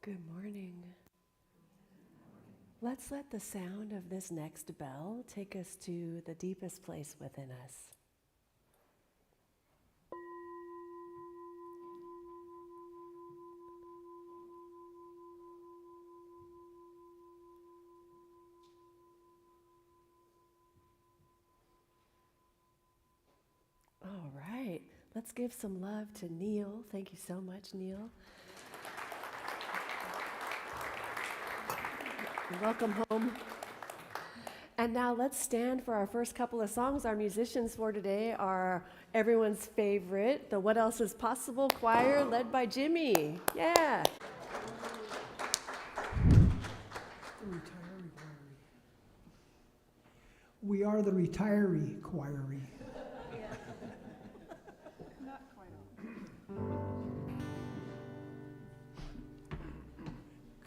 Good morning. Let's let the sound of this next bell take us to the deepest place within us. All right, let's give some love to Neil. Thank you so much, Neil. Welcome home. And now let's stand for our first couple of songs. Our musicians for today are everyone's favorite, the What Else Is Possible choir led by Jimmy. Yeah. We are the retiree choiry. Not quite all.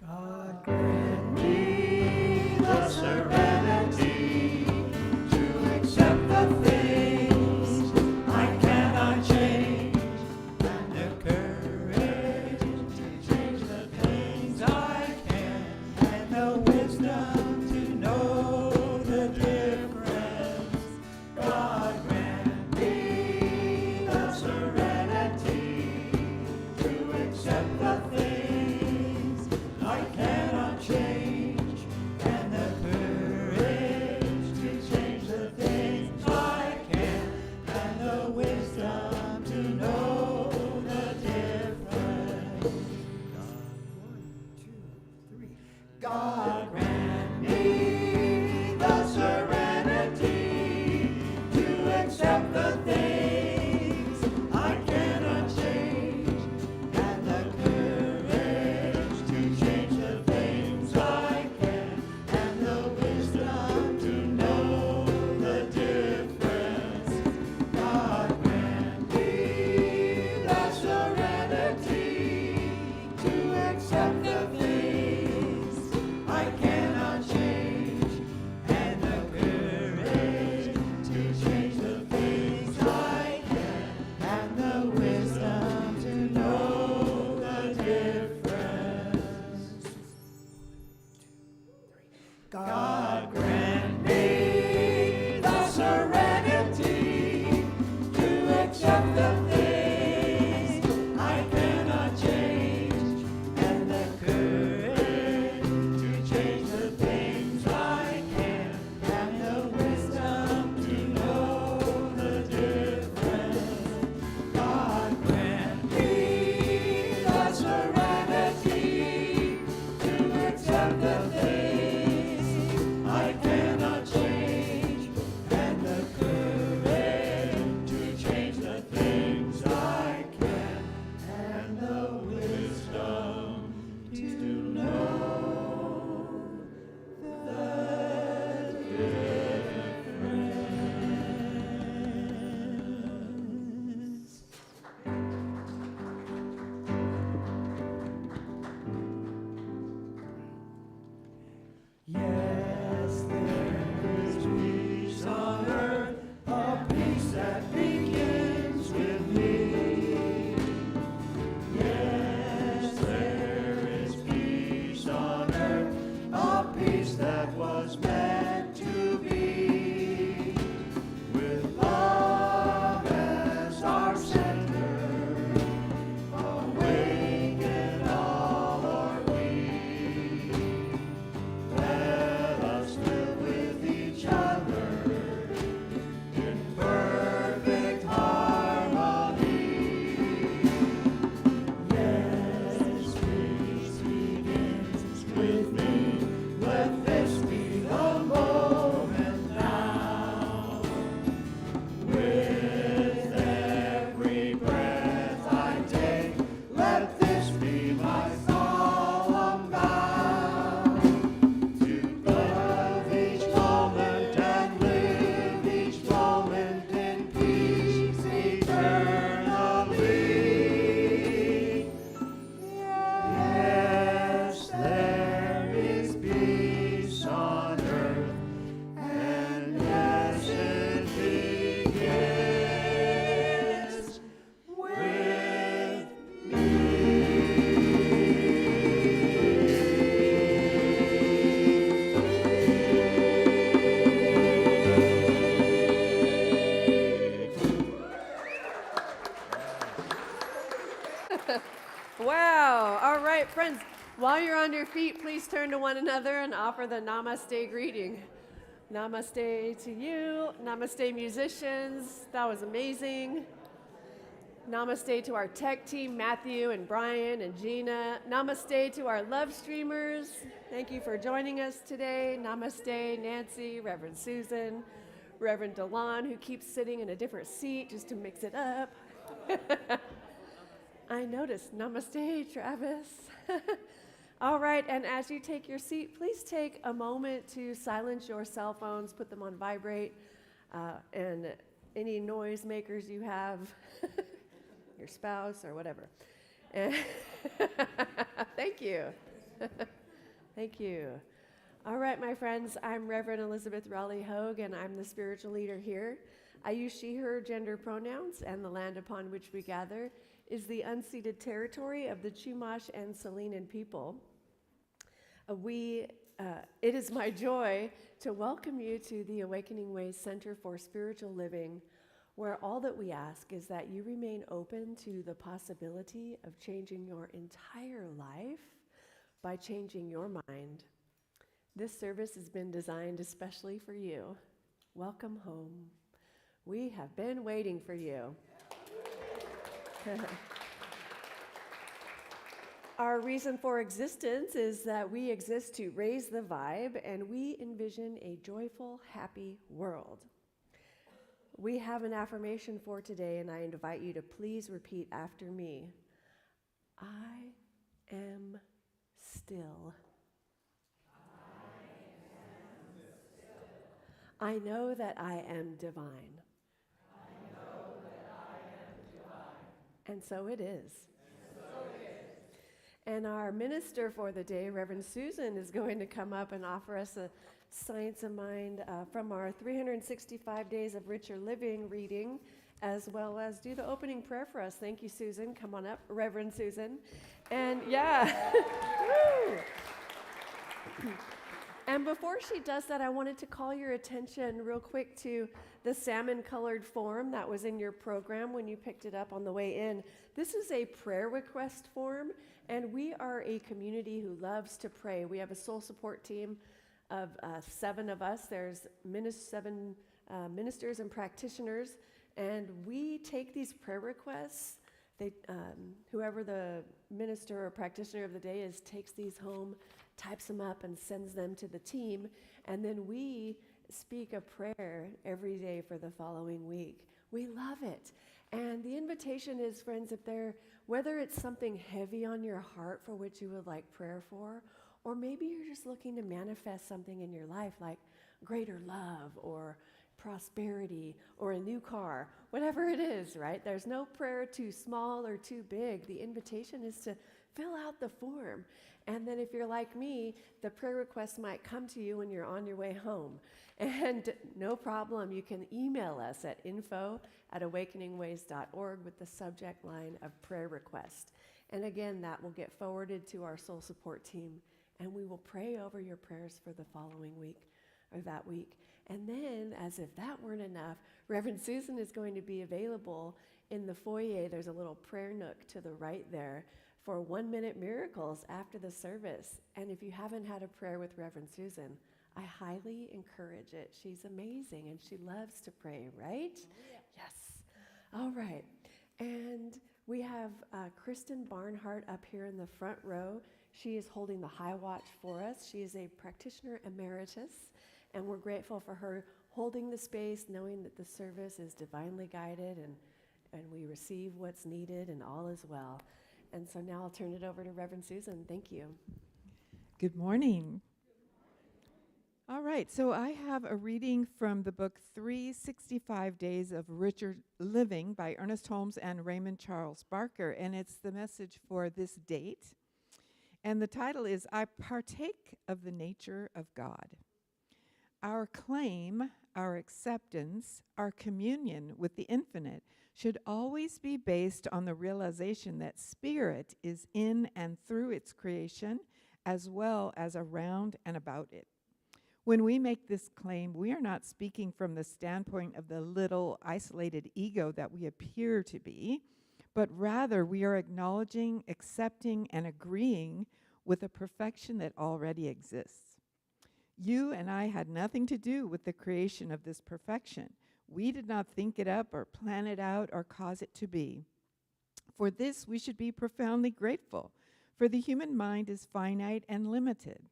God grant me the serenity to accept the things I cannot change, and the courage to change the things I can, and the wisdom to know the difference. God grant me the serenity to accept the things I cannot change, and the courage to change the things I can, and the wisdom to know the difference. One, two, three. God grant me the serenity to accept the things I cannot change, and the courage to change the things I can, and the wisdom to know the difference. God grant me the serenity to accept the things I cannot change, and the courage to change the things I can, and the wisdom to know the difference. God grant me the serenity to accept the things I cannot change, and the courage to change the things I can, and the wisdom to know the difference. God grant me the serenity to accept the things I cannot change, and the courage to change the things I can, and the wisdom to know the difference. Yes, there is peace on earth, a peace that begins with me. Yes, there is peace on earth, a peace that was meant to While you're on your feet, please turn to one another and offer the Namaste greeting. Namaste to you. Namaste, musicians. That was amazing. Namaste to our tech team, Matthew and Brian and Gina. Namaste to our love streamers. Thank you for joining us today. Namaste, Nancy, Reverend Susan, Reverend Delon, who keeps sitting in a different seat just to mix it up. I noticed. Namaste, Travis. All right, and as you take your seat, please take a moment to silence your cell phones, put them on vibrate, and any noise makers you have, your spouse or whatever. Thank you. Thank you. All right, my friends, I'm Reverend Elizabeth Rowley Hogue, and I'm the spiritual leader here. I use she, her gender pronouns, and the land upon which we gather is the unceded territory of the Chumash and Salinan people. It is my joy to welcome you to the Awakening Ways Center for Spiritual Living, where all that we ask is that you remain open to the possibility of changing your entire life by changing your mind. This service has been designed especially for you. Welcome home. We have been waiting for you. Our reason for existence is that we exist to raise the vibe, and we envision a joyful, happy world. We have an affirmation for today, and I invite you to please repeat after me. I am still. I know that I am divine. And so it is. And our minister for the day, Reverend Susan, is going to come up and offer us a Science of Mind from our 365 Days of Richer Living reading, as well as do the opening prayer for us. Thank you, Susan. Come on up, Reverend Susan. And yeah. And before she does that, I wanted to call your attention real quick to the salmon-colored form that was in your program when you picked it up on the way in. This is a prayer request form, and we are a community who loves to pray. We have a soul support team of 7 of us. There's 7 ministers and practitioners, and we take these prayer requests. Whoever the minister or practitioner of the day is takes these home, types them up, and sends them to the team, and then we speak a prayer every day for the following week. We love it. And the invitation is, friends, whether it's something heavy on your heart for which you would like prayer for, or maybe you're just looking to manifest something in your life like greater love or prosperity or a new car, whatever it is, right? There's no prayer too small or too big. The invitation is to fill out the form. And then if you're like me, the prayer request might come to you when you're on your way home. And no problem, you can email us at info@awakeningways.org with the subject line of prayer request. And again, that will get forwarded to our soul support team, and we will pray over your prayers for the following week or that week. And then, as if that weren't enough, Reverend Susan is going to be available in the foyer. There's a little prayer nook to the right there for 1-minute miracles after the service. And if you haven't had a prayer with Reverend Susan, I highly encourage it. She's amazing and she loves to pray, right? Yeah. Yes. All right. And we have Kristen Barnhart up here in the front row. She is holding the high watch for us. She is a practitioner emeritus, and we're grateful for her holding the space, knowing that the service is divinely guided and we receive what's needed and all is well. And so now I'll turn it over to Reverend Susan. Thank you. Good morning. All right, so I have a reading from the book 365 Days of Richer Living by Ernest Holmes and Raymond Charles Barker, and it's the message for this date. And the title is, I Partake of the Nature of God. Our claim, our acceptance, our communion with the infinite should always be based on the realization that spirit is in and through its creation, as well as around and about it. When we make this claim, we are not speaking from the standpoint of the little isolated ego that we appear to be, but rather we are acknowledging, accepting, and agreeing with a perfection that already exists. You and I had nothing to do with the creation of this perfection. We did not think it up or plan it out or cause it to be. For this, we should be profoundly grateful, for the human mind is finite and limited.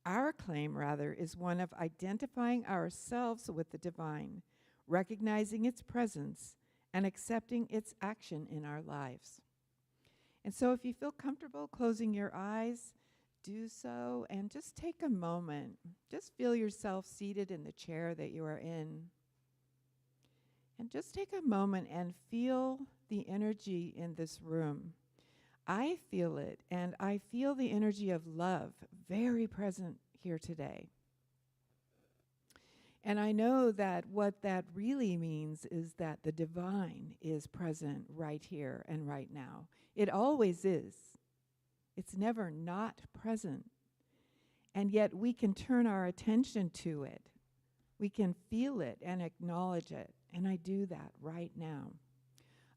Our claim, rather, is one of identifying ourselves with the divine, recognizing its presence, and accepting its action in our lives. And so if you feel comfortable closing your eyes, do so, and just take a moment. Just feel yourself seated in the chair that you are in. And just take a moment and feel the energy in this room. I feel it, and I feel the energy of love very present here today. And I know that what that really means is that the divine is present right here and right now. It always is. It's never not present. And yet we can turn our attention to it. We can feel it and acknowledge it. And I do that right now.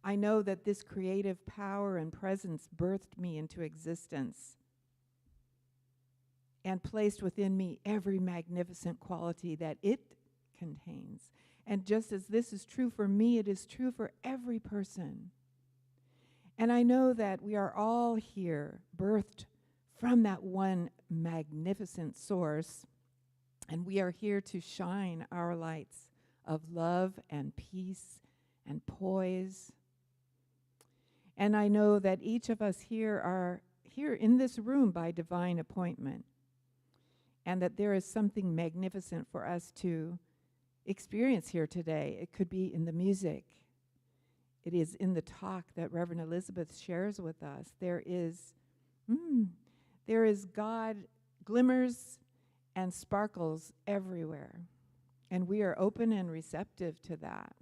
I know that this creative power and presence birthed me into existence and placed within me every magnificent quality that it contains. And just as this is true for me, it is true for every person. And I know that we are all here, birthed from that one magnificent source, and we are here to shine our lights of love and peace and poise. And I know that each of us here are here in this room by divine appointment, and that there is something magnificent for us to experience here today. It could be in the music. It is in the talk that Reverend Elizabeth shares with us. There is God glimmers and sparkles everywhere. And we are open and receptive to that.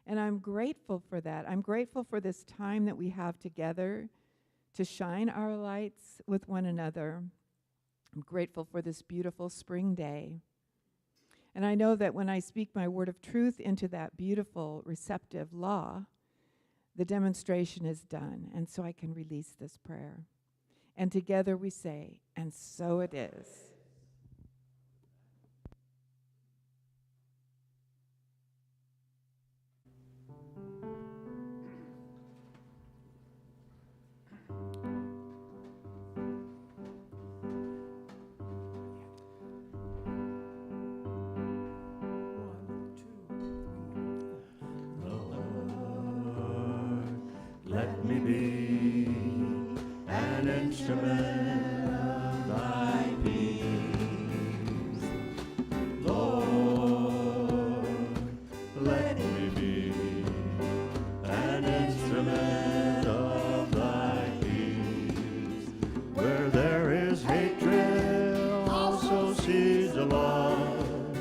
And I'm grateful for that. I'm grateful for this time that we have together to shine our lights with one another. I'm grateful for this beautiful spring day. And I know that when I speak my word of truth into that beautiful, receptive law, the demonstration is done. And so I can release this prayer. And together we say, and so it is. Let me be an instrument of thy peace. Lord, let me be an instrument of thy peace. Where there is hatred, also seeds of love.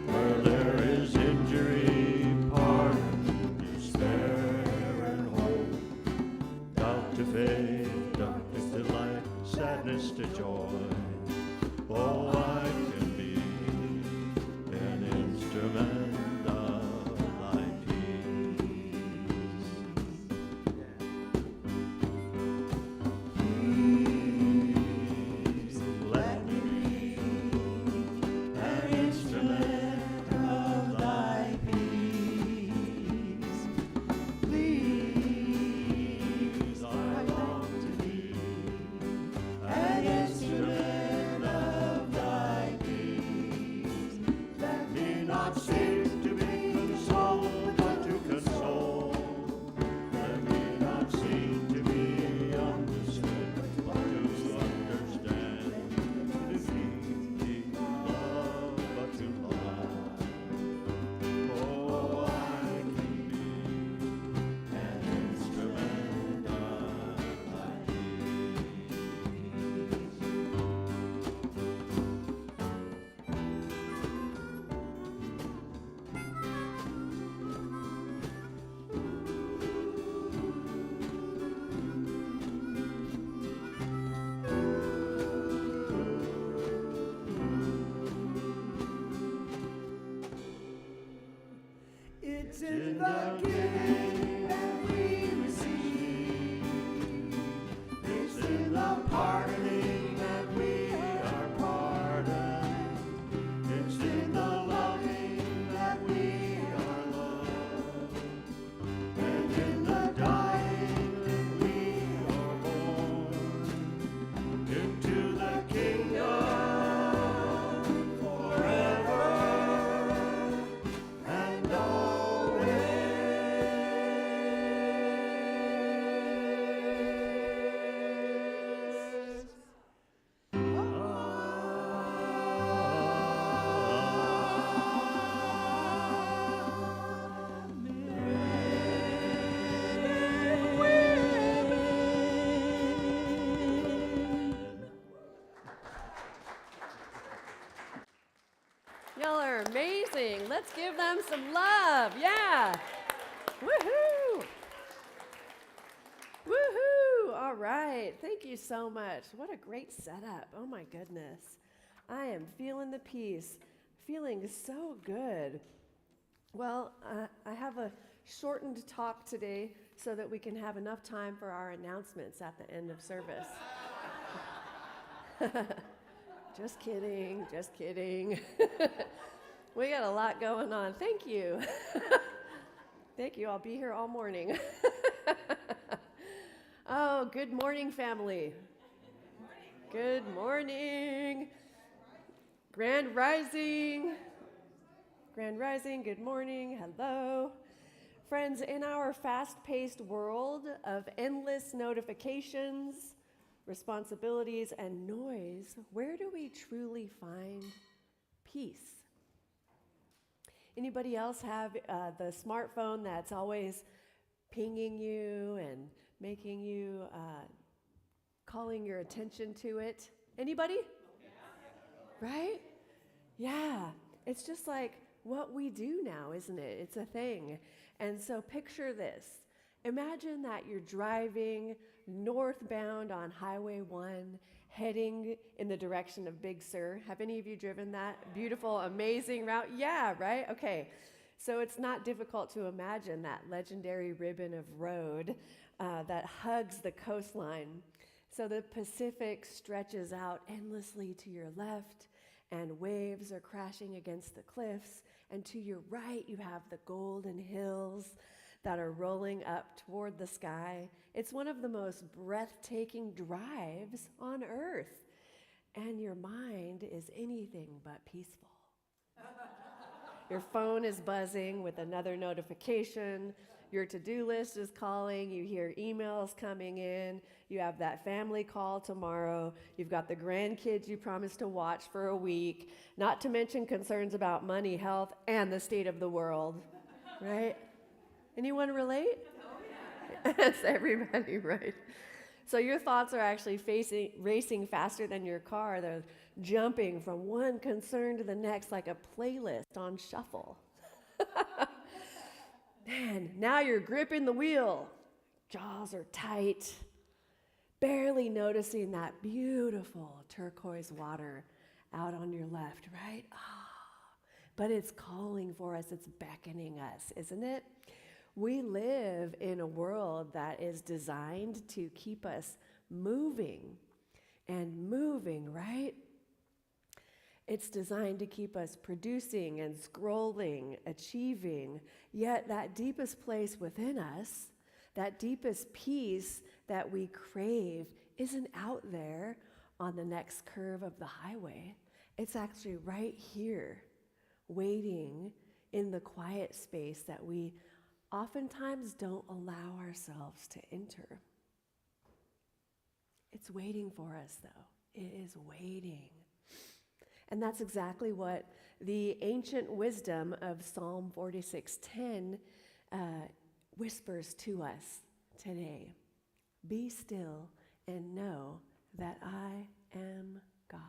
Where there is injury, pardon, despair, and hope. Doubt to faith, darkness to light, sadness to joy. Oh, I can be an instrument of thy peace. Please let me be an instrument of thy peace. Please, I long to be an instrument of thy peace. Let me not seek to be consoled, but to console. Let me not seek to be understood, but to understand. To keep love, but to love. Oh, I can be an instrument of thy peace. It's in the giving that we receive. It's in the pardoning are amazing. Let's give them some love. Yeah. Woohoo! Woohoo! All right. Thank you so much. What a great setup. Oh my goodness. I am feeling the peace. Feeling so good. Well, I have a shortened talk today so that we can have enough time for our announcements at the end of service. Just kidding, just kidding. We got a lot going on. Thank you. Thank you. I'll be here all morning. Oh, good morning, family. Good morning. Grand Rising. Grand Rising, good morning. Hello. Friends, in our fast-paced world of endless notifications, responsibilities, and noise, where do we truly find peace? Anybody else have the smartphone that's always pinging you and making you, calling your attention to it? Anybody? Right? Yeah. It's just like what we do now, isn't it? It's a thing. And so picture this. Imagine that you're driving northbound on Highway 1, heading in the direction of Big Sur. Have any of you driven that beautiful, amazing route? Yeah, right? Okay. So it's not difficult to imagine that legendary ribbon of road that hugs the coastline. So the Pacific stretches out endlessly to your left, and waves are crashing against the cliffs. And to your right, you have the golden hills that are rolling up toward the sky. It's one of the most breathtaking drives on earth. And your mind is anything but peaceful. Your phone is buzzing with another notification. Your to-do list is calling. You hear emails coming in. You have that family call tomorrow. You've got the grandkids you promised to watch for a week, not to mention concerns about money, health, and the state of the world, right? Anyone relate? It's everybody, right? So your thoughts are actually racing faster than your car. They're jumping from one concern to the next like a playlist on shuffle. Man, now you're gripping the wheel. Jaws are tight, barely noticing that beautiful turquoise water out on your left, right? But it's calling for us. It's beckoning us, isn't it? We live in a world that is designed to keep us moving and moving, right? It's designed to keep us producing and scrolling, achieving. Yet that deepest place within us, that deepest peace that we crave, isn't out there on the next curve of the highway. It's actually right here, waiting in the quiet space that we oftentimes don't allow ourselves to enter. It's waiting for us, though. It is waiting. And that's exactly what the ancient wisdom of Psalm 46:10 whispers to us today. Be still and know that I am God.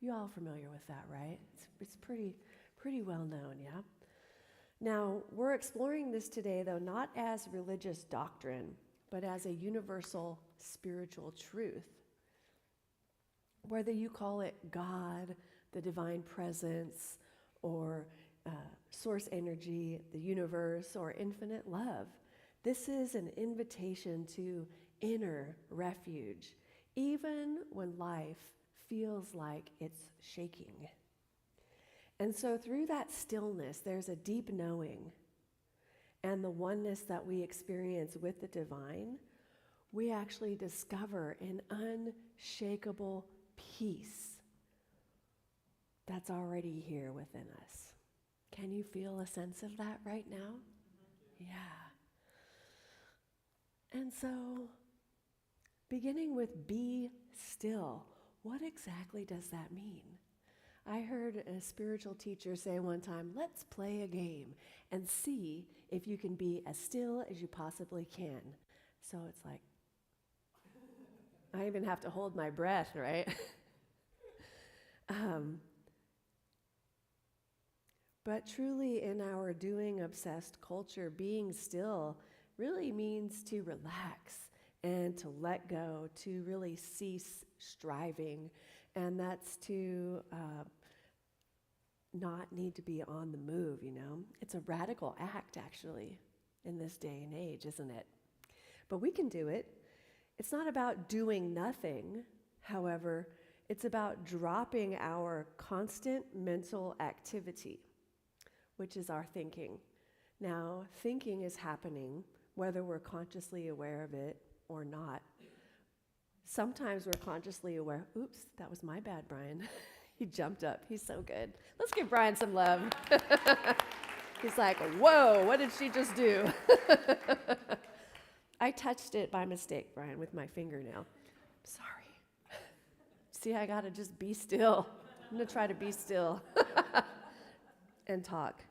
You all familiar with that, right? It's pretty well known, yeah? Now, we're exploring this today, though, not as religious doctrine, but as a universal spiritual truth. Whether you call it God, the divine presence, or source energy, the universe, or infinite love, this is an invitation to inner refuge, even when life feels like it's shaking. And so through that stillness, there's a deep knowing and the oneness that we experience with the divine, we actually discover an unshakable peace that's already here within us. Can you feel a sense of that right now? Yeah. And so, beginning with be still, what exactly does that mean? I heard a spiritual teacher say one time, let's play a game and see if you can be as still as you possibly can. So it's like, I even have to hold my breath, right? But truly, in our doing obsessed culture, being still really means to relax and to let go, to really cease striving. And that's to not need to be on the move, you know? It's a radical act, actually, in this day and age, isn't it? But we can do it. It's not about doing nothing, however, it's about dropping our constant mental activity, which is our thinking. Now, thinking is happening, whether we're consciously aware of it or not. Sometimes we're consciously aware. Oops, that was my bad, Brian. He jumped up. He's so good. Let's give Brian some love. He's like, whoa, what did she just do? I touched it by mistake, Brian, with my fingernail. Sorry. See, I gotta just be still. I'm gonna try to be still and talk.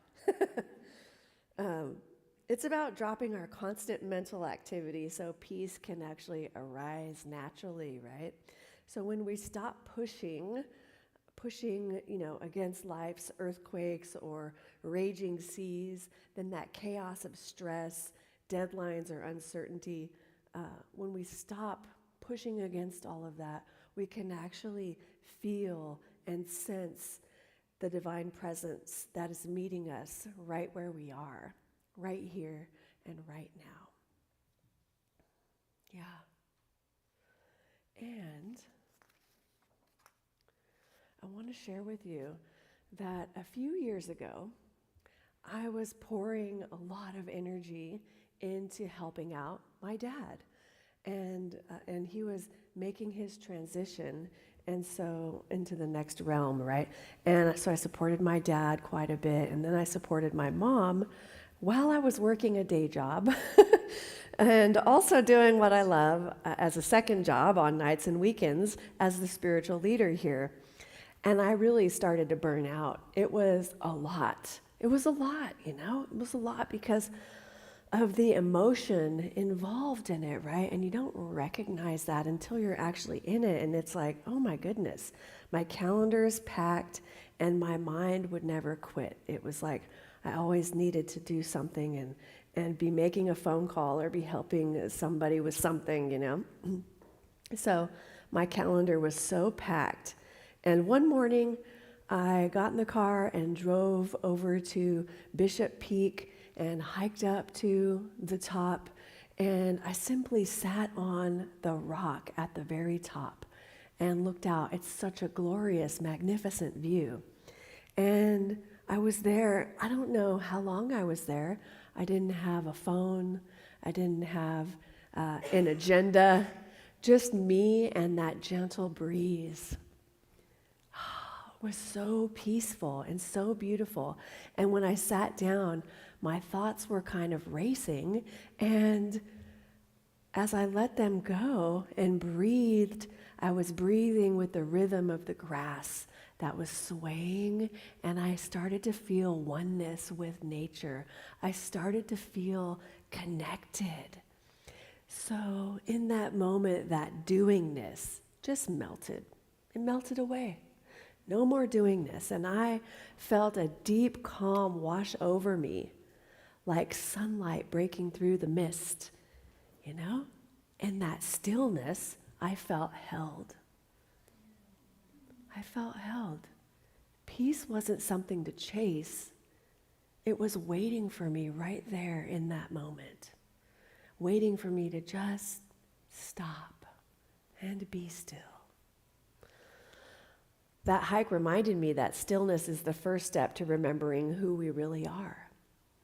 It's about dropping our constant mental activity so peace can actually arise naturally, right? So when we stop pushing, against life's earthquakes or raging seas, then that chaos of stress, deadlines, or uncertainty, when we stop pushing against all of that, we can actually feel and sense the divine presence that is meeting us right where we are, right here and right now. Yeah. And I want to share with you that a few years ago, I was pouring a lot of energy into helping out my dad. And he was making his transition, and so into the next realm, right? And so I supported my dad quite a bit, and then I supported my mom while I was working a day job and also doing what I love as a second job on nights and weekends as the spiritual leader here. And I really started to burn out. It was a lot. It was a lot, It was a lot because of the emotion involved in it, right? And you don't recognize that until you're actually in it. And it's like, oh my goodness, my calendar is packed and my mind would never quit. It was like I always needed to do something and be making a phone call or be helping somebody with something, So my calendar was so packed. And one morning, I got in the car and drove over to Bishop Peak and hiked up to the top, and I simply sat on the rock at the very top and looked out. It's such a glorious, magnificent view. And I was there, I don't know how long I was there. I didn't have a phone. I didn't have an agenda, just me and that gentle breeze. It was so peaceful and so beautiful. And when I sat down, my thoughts were kind of racing, and as I let them go and breathed, I was breathing with the rhythm of the grass that was swaying, and I started to feel oneness with nature. I started to feel connected. So in that moment, that doingness just melted. It melted away. No more doingness. And I felt a deep calm wash over me, like sunlight breaking through the mist, In that stillness, I felt held. I felt held. Peace wasn't something to chase. It was waiting for me right there in that moment, waiting for me to just stop and be still. That hike reminded me that stillness is the first step to remembering who we really are,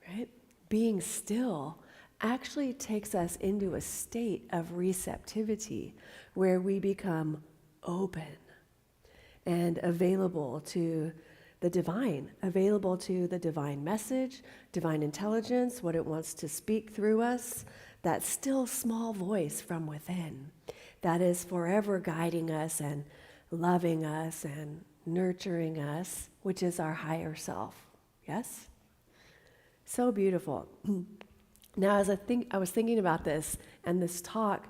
right? Being still actually takes us into a state of receptivity where we become open and available to the divine message, divine intelligence, what it wants to speak through us, that still small voice from within that is forever guiding us and loving us and nurturing us, which is our higher self. Yes? So beautiful. Now, as I was thinking about this and this talk,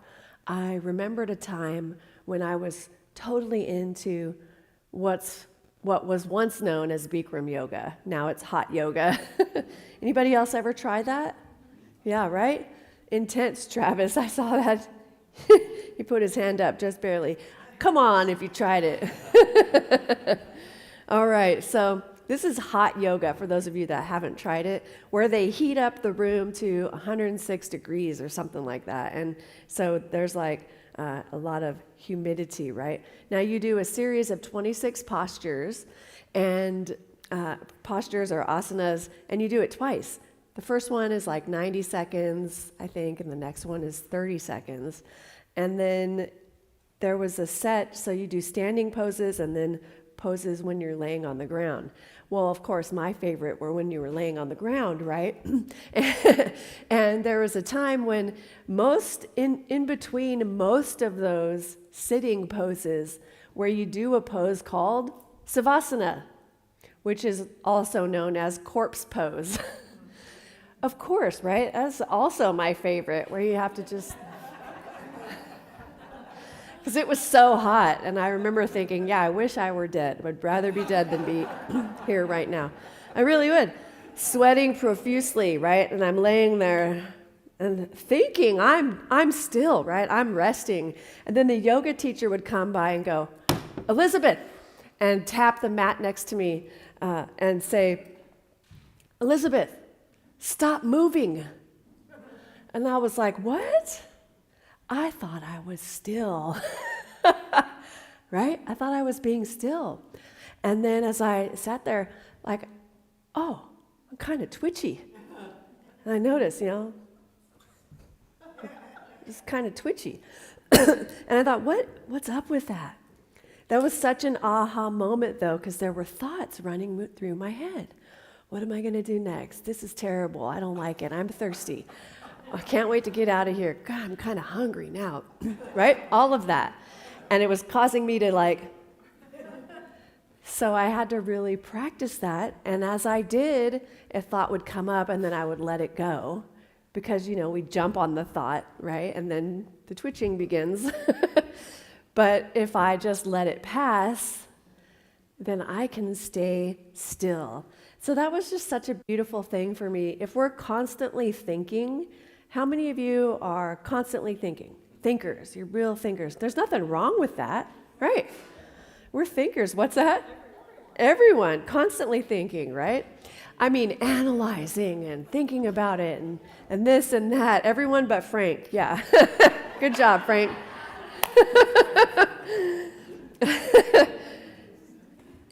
I remembered a time when I was totally into what's what was once known as Bikram yoga. Now it's hot yoga. Anybody else ever try that? Yeah, right? Intense, Travis. I saw that. He put his hand up just barely. Come on if you tried it. All right, so this is hot yoga for those of you that haven't tried it, where they heat up the room to 106 degrees or something like that. And so there's like a lot of humidity, right? Now you do a series of 26 postures, and postures or asanas, and you do it twice. The first one is like 90 seconds, I think, and the next one is 30 seconds. And then there was a set, so you do standing poses and then poses when you're laying on the ground. Well, of course, my favorite were when you were laying on the ground, right? And there was a time when in between most of those sitting poses, where you do a pose called savasana, which is also known as corpse pose. Of course, right? That's also my favorite, where you have to just... Because it was so hot, and I remember thinking, yeah, I wish I were dead. I would rather be dead than be here right now. I really would. Sweating profusely, right? And I'm laying there and thinking I'm still, right? I'm resting. And then the yoga teacher would come by and go, Elizabeth, and tap the mat next to me and say, Elizabeth, stop moving. And I was like, what? I thought I was still, right? I thought I was being still. And then as I sat there, like, oh, I'm kind of twitchy. And I noticed, it's kind of twitchy. And I thought, what's up with that? That was such an aha moment, though, because there were thoughts running through my head. What am I going to do next? This is terrible. I don't like it. I'm thirsty. I can't wait to get out of here. God, I'm kind of hungry now, right? All of that. And it was causing me to so I had to really practice that. And as I did, a thought would come up and then I would let it go because, we jump on the thought, right? And then the twitching begins. But if I just let it pass, then I can stay still. So that was just such a beautiful thing for me. If we're constantly thinking, how many of you are constantly thinking? Thinkers, you're real thinkers. There's nothing wrong with that, right? We're thinkers. What's that? Everyone, constantly thinking, right? I mean, analyzing and thinking about it and this and that. Everyone but Frank, yeah. Good job, Frank.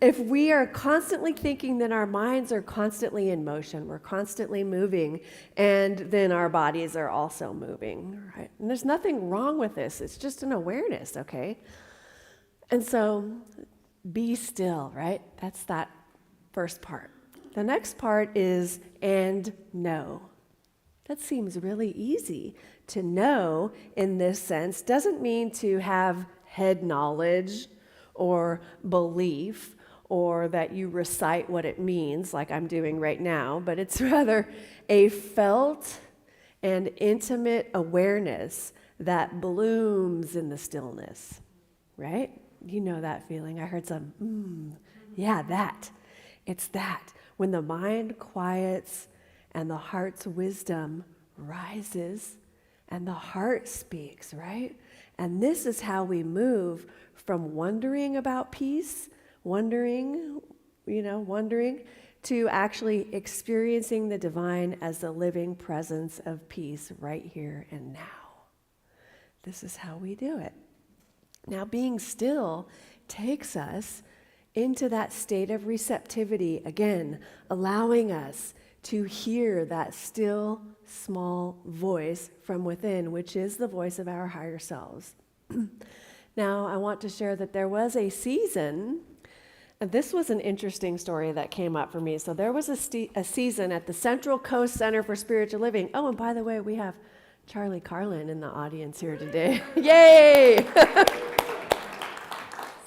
If we are constantly thinking, then our minds are constantly in motion. We're constantly moving, and then our bodies are also moving, right? And there's nothing wrong with this. It's just an awareness, okay? And so be still, right? That's that first part. The next part is and know. That seems really easy. To know in this sense doesn't mean to have head knowledge or belief, or that you recite what it means like I'm doing right now, but it's rather a felt and intimate awareness that blooms in the stillness, right? You know that feeling. I heard some, yeah, that. It's that. When the mind quiets and the heart's wisdom rises and the heart speaks, right? And this is how we move from wondering about peace, wondering to actually experiencing the divine as the living presence of peace right here and now. This is how we do it. Now, being still takes us into that state of receptivity, again, allowing us to hear that still, small voice from within, which is the voice of our higher selves. Now, I want to share that there was a season, and this was an interesting story that came up for me. So there was a season at the Central Coast Center for Spiritual Living. Oh, and by the way, we have Charlie Carlin in the audience here today. Yay!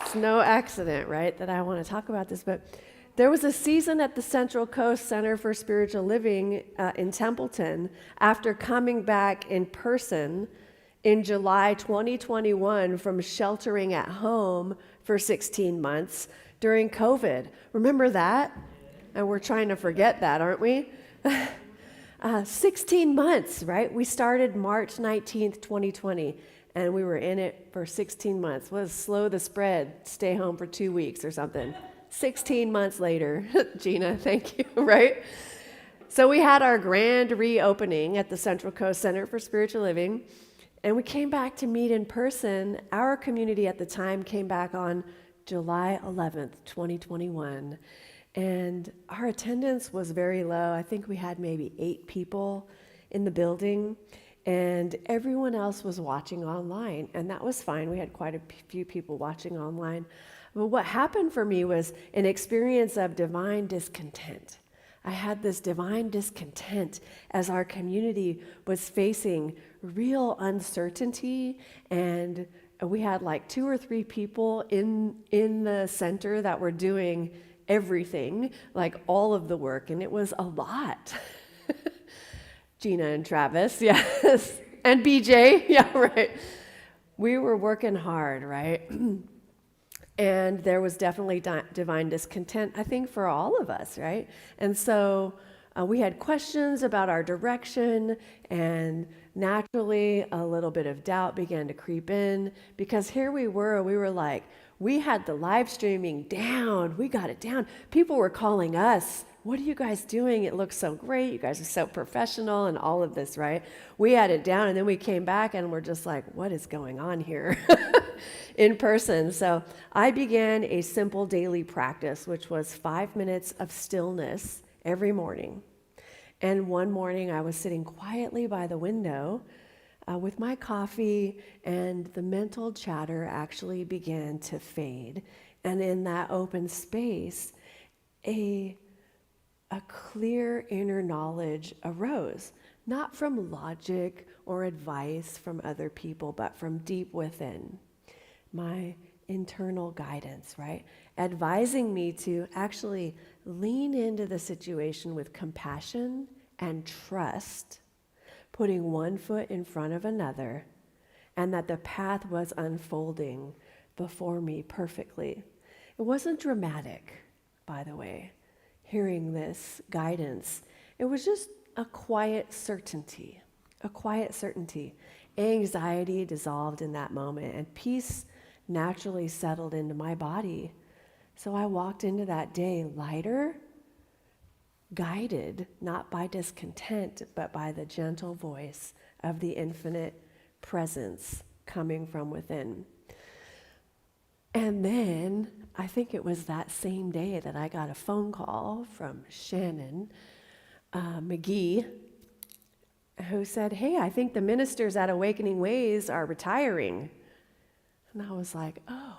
It's no accident, right, that I want to talk about this, but there was a season at the Central Coast Center for Spiritual Living in Templeton after coming back in person in July 2021 from sheltering at home for 16 months during COVID. Remember that? And we're trying to forget that, aren't we? 16 months, right? We started March 19th, 2020, and we were in it for 16 months. Was slow the spread, stay home for 2 weeks or something. 16 months later, Gina, thank you, right? So we had our grand reopening at the Central Coast Center for Spiritual Living, and we came back to meet in person. Our community at the time came back on July 11th, 2021, and our attendance was very low. I think we had maybe 8 people in the building, and everyone else was watching online, and that was fine. We had quite a few people watching online. But what happened for me was an experience of divine discontent. I had this divine discontent as our community was facing real uncertainty, and we had like 2 or 3 people in the center that were doing everything, like all of the work, and it was a lot. Gina and Travis, yes, and BJ, yeah, right. We were working hard, right? And there was definitely divine discontent, I think, for all of us, right? And so we had questions about our direction, and naturally a little bit of doubt began to creep in, because here we were like, we had the live streaming down, we got it down. People were calling us, what are you guys doing? It looks so great, you guys are so professional, and all of this, right? We had it down, and then we came back and we're just like, what is going on here? In person. So I began a simple daily practice, which was 5 minutes of stillness every morning. And one morning I was sitting quietly by the window with my coffee, and the mental chatter actually began to fade. And in that open space, a clear inner knowledge arose, not from logic or advice from other people, but from deep within. My internal guidance, right? Advising me to actually lean into the situation with compassion and trust, putting one foot in front of another, and that the path was unfolding before me perfectly. It wasn't dramatic, by the way, hearing this guidance. It was just a quiet certainty, a quiet certainty. Anxiety dissolved in that moment, and peace naturally settled into my body. So I walked into that day lighter, guided not by discontent, but by the gentle voice of the infinite presence coming from within. And then I think it was that same day that I got a phone call from Shannon McGee, who said, hey, I think the ministers at Awakening Ways are retiring. And I was like, oh.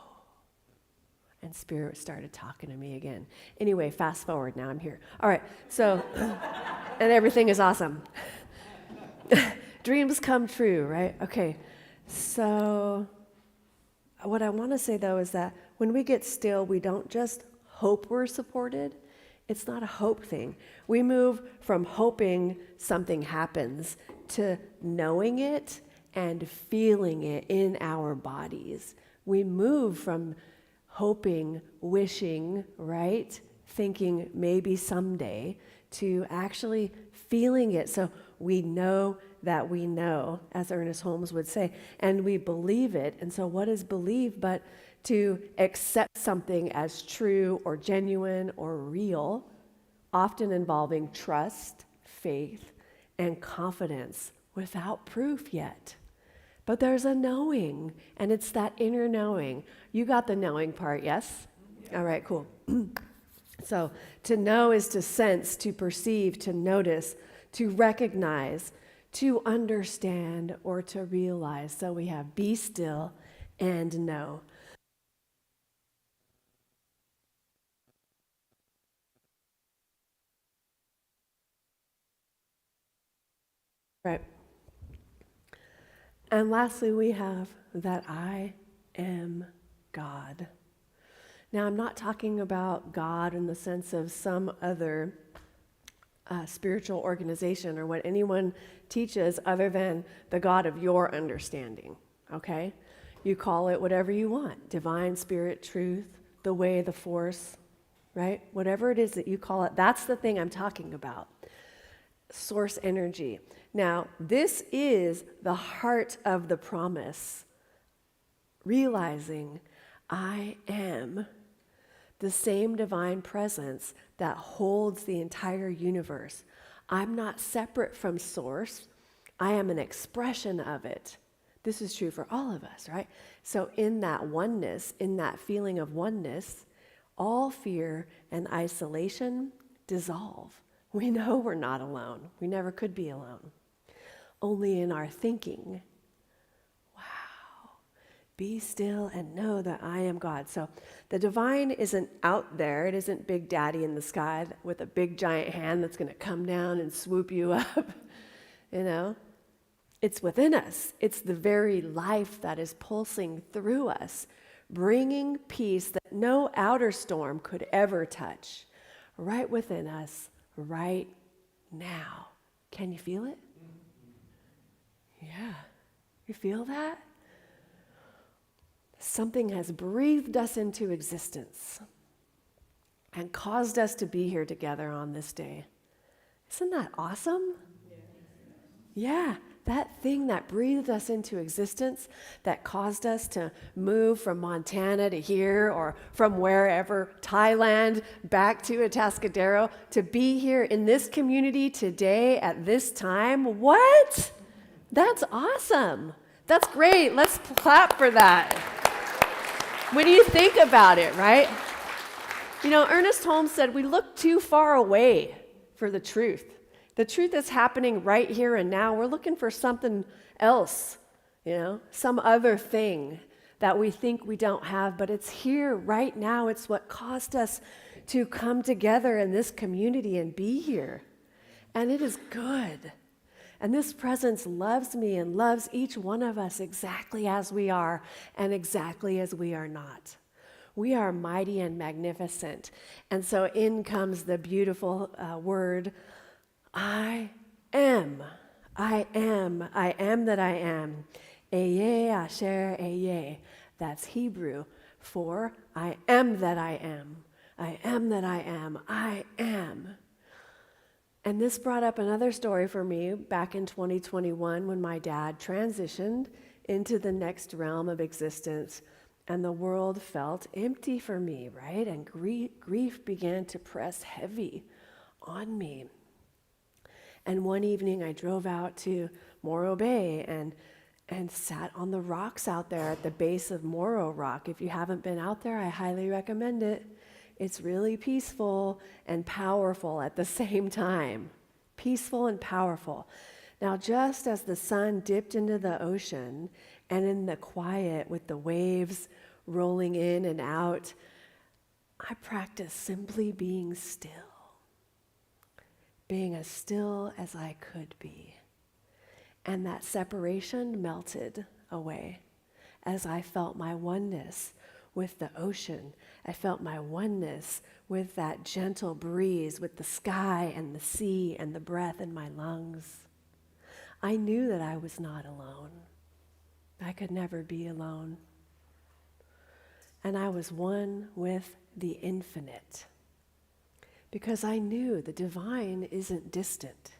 And Spirit started talking to me again. Anyway, fast forward, now I'm here. All right, so, and everything is awesome. Dreams come true, right? Okay, so what I want to say, though, is that when we get still, we don't just hope we're supported. It's not a hope thing. We move from hoping something happens to knowing it and feeling it in our bodies. We move from hoping, wishing, right? Thinking maybe someday, to actually feeling it. So we know that we know, as Ernest Holmes would say, and we believe it. And so what is believe but to accept something as true or genuine or real, often involving trust, faith, and confidence without proof yet. But there's a knowing, and it's that inner knowing. You got the knowing part, yes? Yeah. All right, cool. So to know is to sense, to perceive, to notice, to recognize, to understand, or to realize. So we have be still and know. Right. And lastly, we have that I am God. Now, I'm not talking about God in the sense of some other spiritual organization or what anyone teaches other than the God of your understanding, okay? You call it whatever you want, divine, spirit, truth, the way, the force, right? Whatever it is that you call it, that's the thing I'm talking about. Source energy. Now, this is the heart of the promise. Realizing I am the same divine presence that holds the entire universe. I'm not separate from source. I am an expression of it. This is true for all of us, right? So in that oneness, in that feeling of oneness, all fear and isolation dissolve. We know we're not alone. We never could be alone. Only in our thinking. Wow. Be still and know that I am God. So the divine isn't out there. It isn't Big Daddy in the sky with a big giant hand that's going to come down and swoop you up. You know? It's within us. It's the very life that is pulsing through us, bringing peace that no outer storm could ever touch. Right within us, right now. Can you feel it? Yeah. You feel that? Something has breathed us into existence and caused us to be here together on this day. Isn't that awesome? Yeah. That thing that breathed us into existence, that caused us to move from Montana to here or from wherever, Thailand, back to Atascadero, to be here in this community today at this time. What? That's awesome. That's great. Let's clap for that. When you think about it, right? You know, Ernest Holmes said, we look too far away for the truth. The truth is happening right here and now. We're looking for something else, you know, some other thing that we think we don't have, but it's here right now. It's what caused us to come together in this community and be here. And it is good. And this presence loves me and loves each one of us exactly as we are and exactly as we are not. We are mighty and magnificent. And so in comes the beautiful word, I am. I am. I am that I am. Eye asher eye. That's Hebrew for I am that I am. I am that I am. I am. And this brought up another story for me back in 2021 when my dad transitioned into the next realm of existence and the world felt empty for me, right? And grief began to press heavy on me. And one evening I drove out to Morro Bay and sat on the rocks out there at the base of Morro Rock. If you haven't been out there, I highly recommend it. It's really peaceful and powerful at the same time. Peaceful and powerful. Now, just as the sun dipped into the ocean and in the quiet with the waves rolling in and out, I practiced simply being still. Being as still as I could be. And that separation melted away as I felt my oneness with the ocean. I felt my oneness with that gentle breeze, with the sky and the sea and the breath in my lungs. I knew that I was not alone. I could never be alone. And I was one with the infinite. Because I knew the divine isn't distant.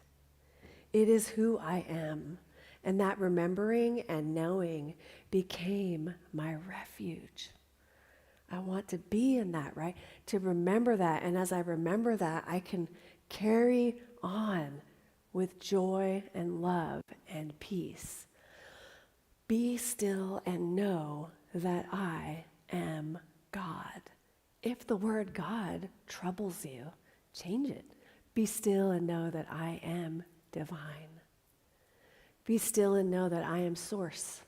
It is who I am. And that remembering and knowing became my refuge. I want to be in that, right? To remember that. And as I remember that, I can carry on with joy and love and peace. Be still and know that I am God. If the word God troubles you, change it. Be still and know that I am divine. Be still and know that I am source.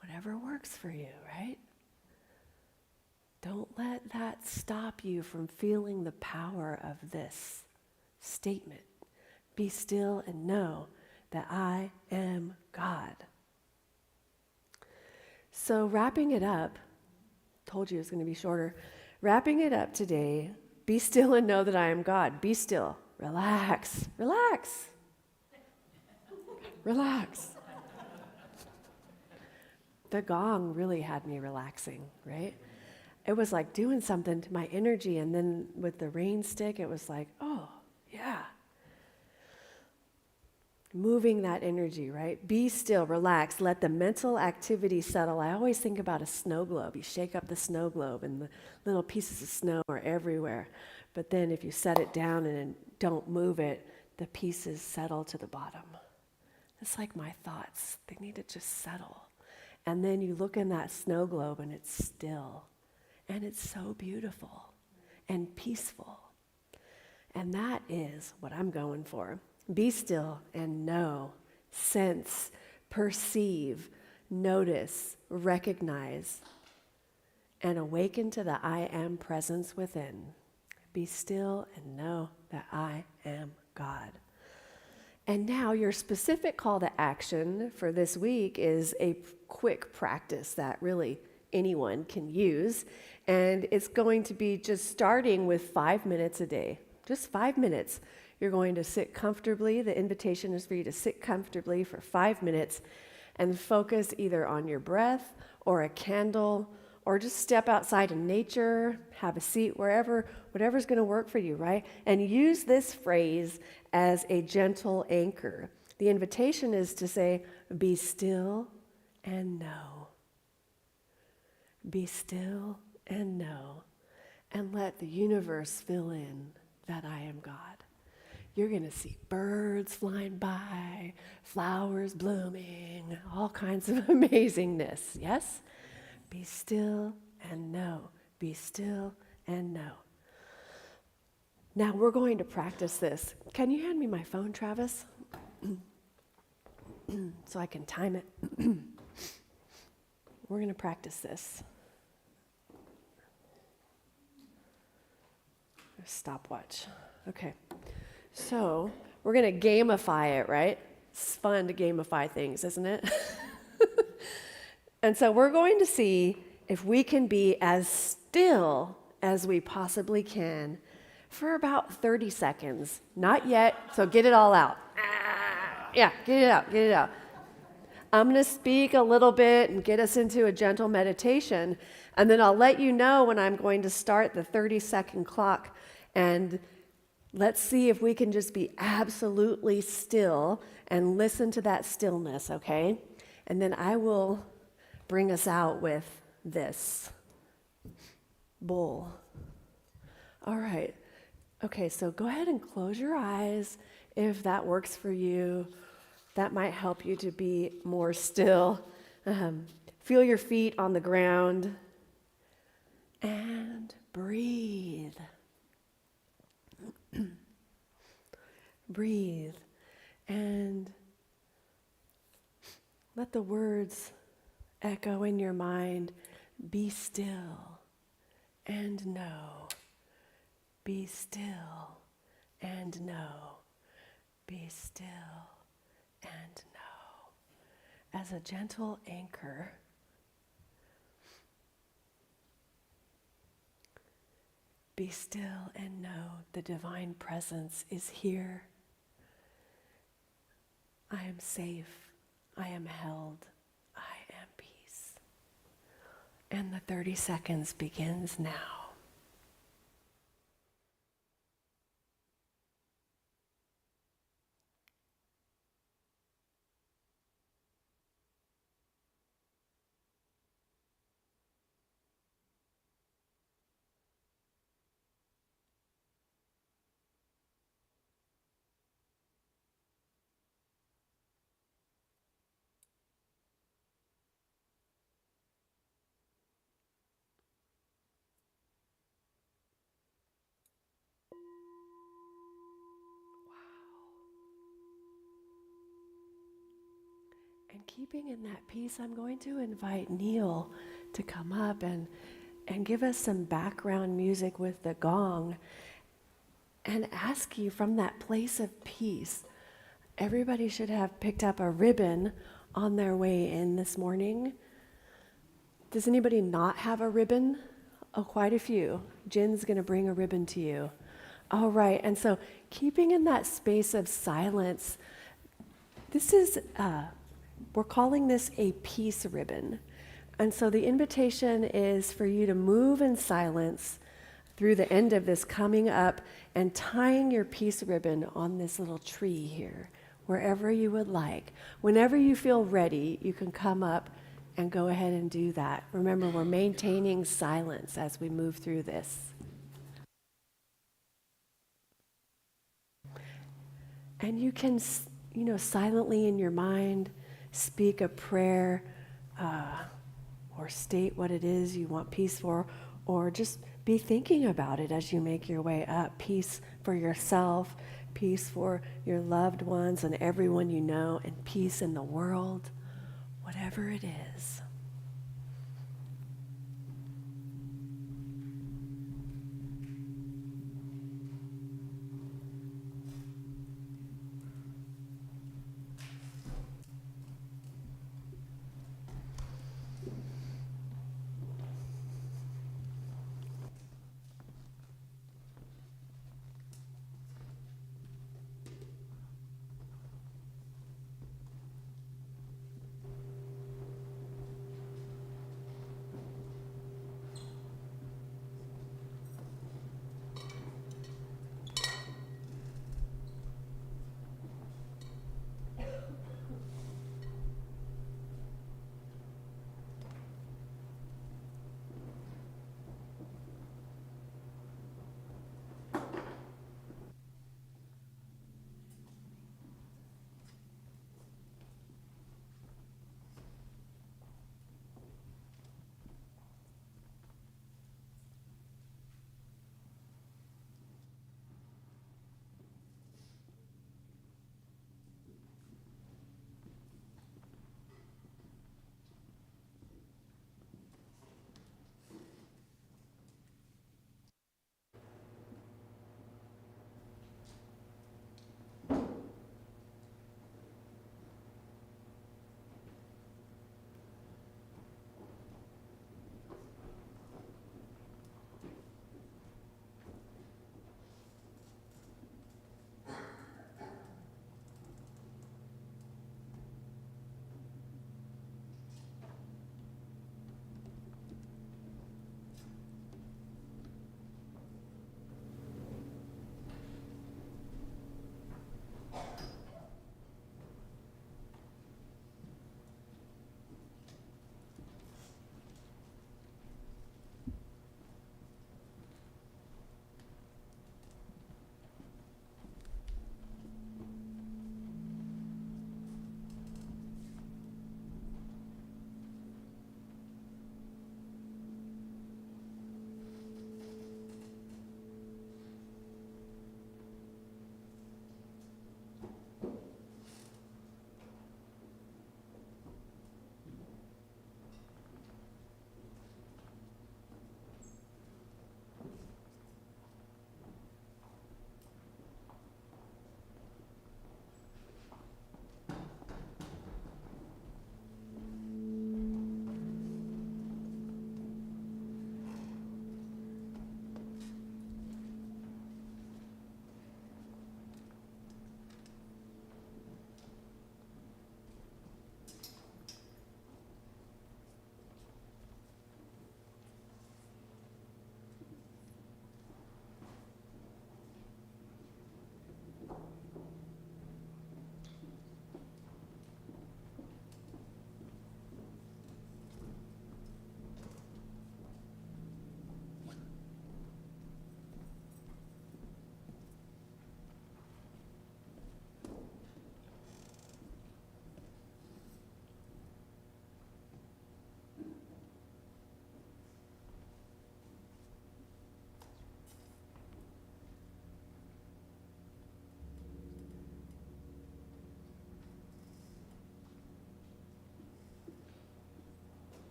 Whatever works for you, right? Don't let that stop you from feeling the power of this statement. Be still and know that I am God. So wrapping it up, told you it was going to be shorter. Wrapping it up today, be still and know that I am God. Be still. Relax. Relax. Relax. The gong really had me relaxing, right? it was like doing something to my energy. And then with the rain stick, it was like, oh, yeah. Moving that energy, right? Be still, relax, let the mental activity settle. I always think about a snow globe. You shake up the snow globe and the little pieces of snow are everywhere. But then if you set it down and don't move it, the pieces settle to the bottom. It's like my thoughts. They need to just settle. And then you look in that snow globe and it's still. And it's so beautiful and peaceful. And that is what I'm going for. Be still and know, sense, perceive, notice, recognize, and awaken to the I am presence within. Be still and know that I am God. And now your specific call to action for this week is a quick practice that really anyone can use. And it's going to be just starting with 5 minutes a day. Just 5 minutes. You're going to sit comfortably. The invitation is for you to sit comfortably for 5 minutes and focus either on your breath or a candle, or just step outside in nature, have a seat wherever, whatever's going to work for you, right? And use this phrase as a gentle anchor. The invitation is to say, be still and know. Be still and know. And let the universe fill in that I am God. You're going to see birds flying by, flowers blooming, all kinds of amazingness, yes? Be still and know. Be still and know. Now we're going to practice this. Can you hand me my phone, Travis? So I can time it. We're going to practice this. Stopwatch. Okay. So we're going to gamify it, right? It's fun to gamify things, isn't it? And so we're going to see if we can be as still as we possibly can for about 30 seconds. Not yet, so get it all out. Yeah, get it out. I'm going to speak a little bit and get us into a gentle meditation, and then I'll let you know when I'm going to start the 30-second clock, and let's see if we can just be absolutely still and listen to that stillness, okay? And then I will bring us out with this bowl. All right. Okay, so go ahead and close your eyes if that works for you. That might help you to be more still. Feel your feet on the ground and breathe. Breathe and let the words echo in your mind. Be still and know. Be still and know. Be still and know. As a gentle anchor. Be still and know the divine presence is here. I am safe. I am held. I am peace. And the 30 seconds begins now. And keeping in that peace, I'm going to invite Neil to come up and give us some background music with the gong and ask you from that place of peace. Everybody should have picked up a ribbon on their way in this morning. Does anybody not have a ribbon? Oh, quite a few. Jen's going to bring a ribbon to you. All right, and so keeping in that space of silence, this is... we're calling this a peace ribbon. And so the invitation is for you to move in silence through the end of this, coming up and tying your peace ribbon on this little tree here, wherever you would like. Whenever you feel ready, you can come up and go ahead and do that. Remember, we're maintaining silence as we move through this. And you can, silently in your mind speak a prayer or state what it is you want peace for, or just be thinking about it as you make your way up. Peace for yourself, peace for your loved ones and everyone you know, and peace in the world, whatever it is.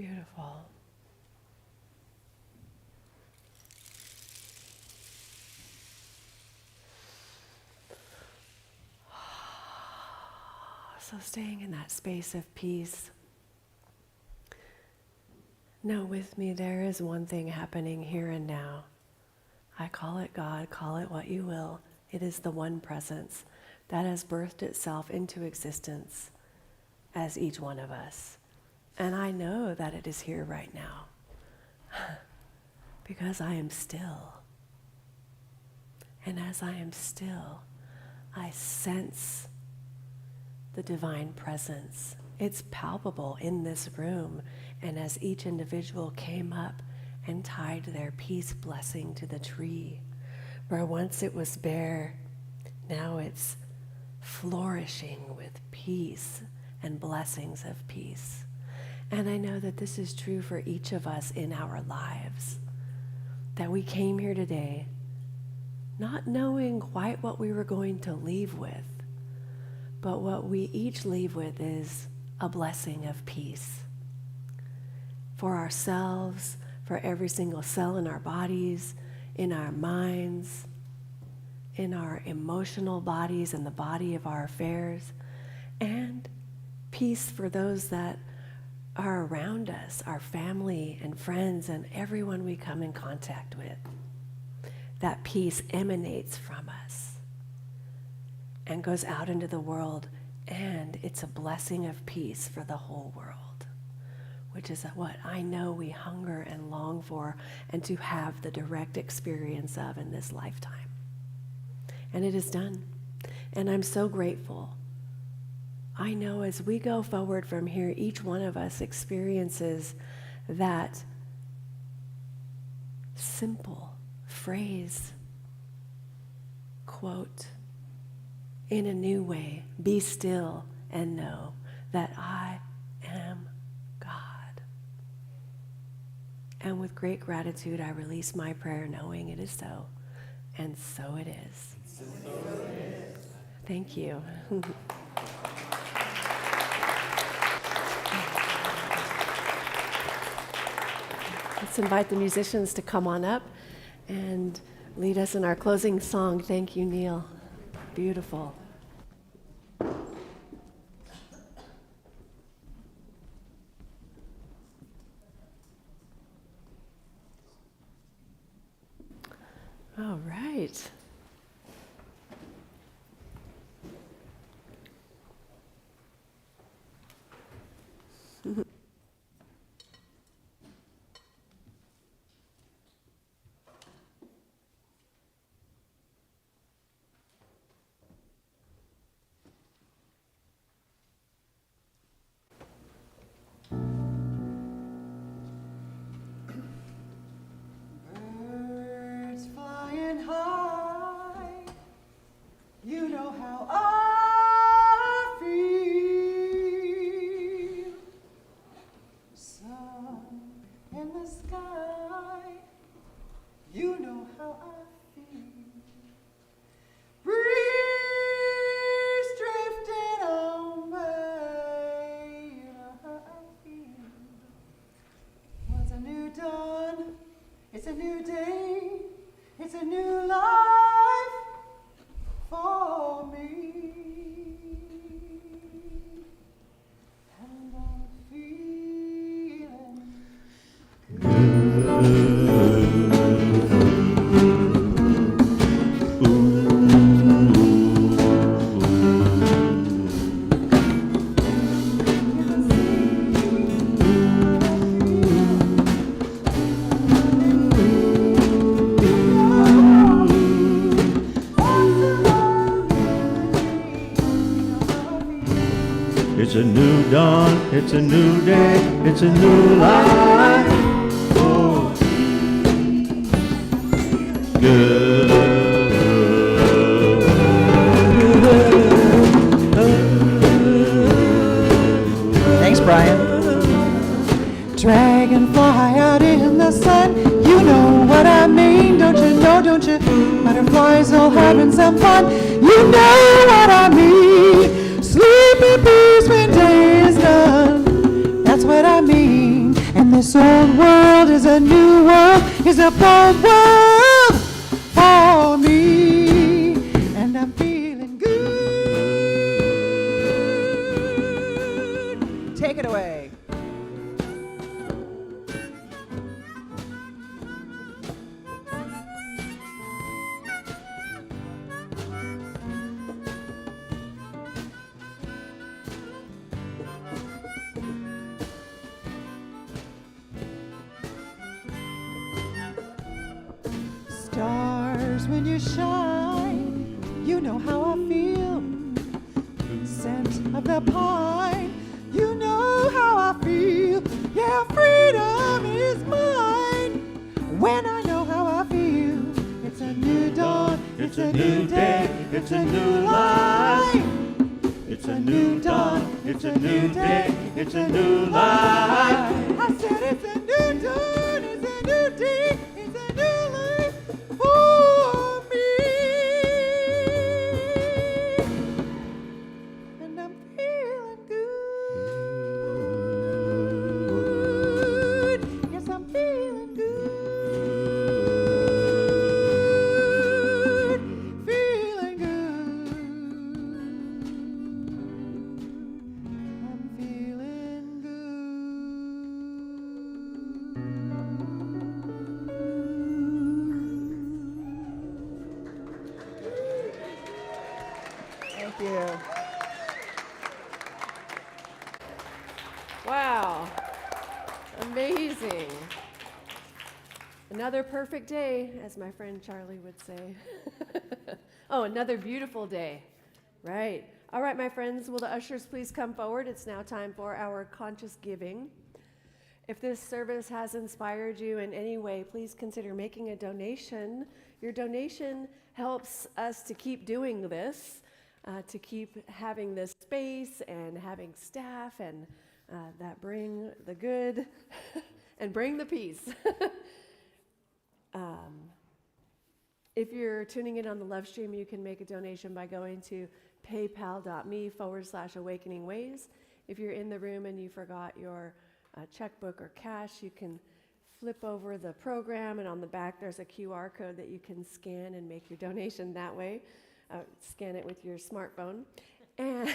Beautiful. So staying in that space of peace. Know with me, there is one thing happening here and now. I call it God, call it what you will. It is the one presence that has birthed itself into existence as each one of us. And I know that it is here right now because I am still. And as I am still, I sense the divine presence. It's palpable in this room. And as each individual came up and tied their peace blessing to the tree, where once it was bare, now it's flourishing with peace and blessings of peace. And I know that this is true for each of us in our lives, that we came here today not knowing quite what we were going to leave with, but what we each leave with is a blessing of peace for ourselves, for every single cell in our bodies, in our minds, in our emotional bodies and the body of our affairs, and peace for those that are around us, our family and friends and everyone we come in contact with. That peace emanates from us and goes out into the world, and it's a blessing of peace for the whole world, which is what I know we hunger and long for and to have the direct experience of in this lifetime. And it is done. And I'm so grateful. I know as we go forward from here, each one of us experiences that simple phrase, quote, in a new way, be still and know that I am God. And with great gratitude, I release my prayer knowing it is so, and so it is. So it is. Thank you. Let's invite the musicians to come on up and lead us in our closing song. Thank you, Neil. Beautiful. All right. Birds flying high, you know how I feel. Sun in the sky, you know how I feel. Breeze drifting away, you know how I feel. Was a new dawn, it's a new day, it's a new life for me. And I'm feeling It's a new dawn, it's a new day, it's a new life. Oh, good. Thanks, Brian. Dragonfly out in the sun, you know what I mean, don't you know, don't you? Butterflies all having some fun, you know what I mean. Sleep in peace when day is done, that's what I mean. is a bold world for me, and I'm feeling good. Take it away. Stars, when you shine, you know how I feel. Scent of the pine, you know how I feel. Yeah, freedom is mine when I know how I feel. It's a new dawn, it's a new day, it's a new life. It's a new dawn, it's a new day, it's a new life. I said it's a new dawn, it's a new day, it's a new life for me. And I'm feeling good. Yes, I'm feeling good. Feeling good. I'm feeling good. Thank you. Wow. Amazing. Another perfect day, as my friend Charlie would say. Oh, another beautiful day. Right. All right, my friends, will the ushers please come forward? It's now time for our conscious giving. If this service has inspired you in any way, please consider making a donation. Your donation helps us to keep doing this, to keep having this space and having staff and that bring the good and bring the peace. If you're tuning in on the live stream, you can make a donation by going to paypal.me/awakeningways. If you're in the room and you forgot your checkbook or cash, you can flip over the program, and on the back there's a QR code that you can scan and make your donation that way. Scan it with your smartphone. And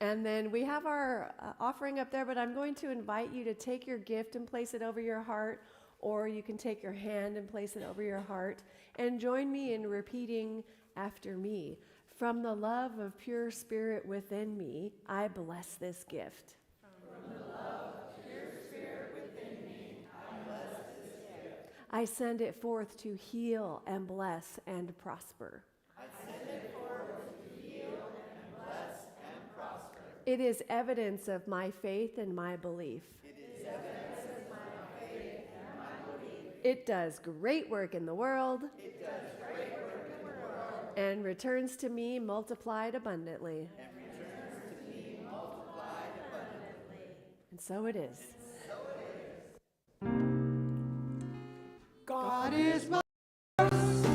and then we have our offering up there, but I'm going to invite you to take your gift and place it over your heart, or you can take your hand and place it over your heart, and join me in repeating after me. From the love of pure spirit within me, I bless this gift. From the love of pure spirit within me, I bless this gift. I send it forth to heal and bless and prosper. It is evidence of my faith and my belief. It does great work in the world. And returns to me multiplied abundantly. And so it is. God is my source.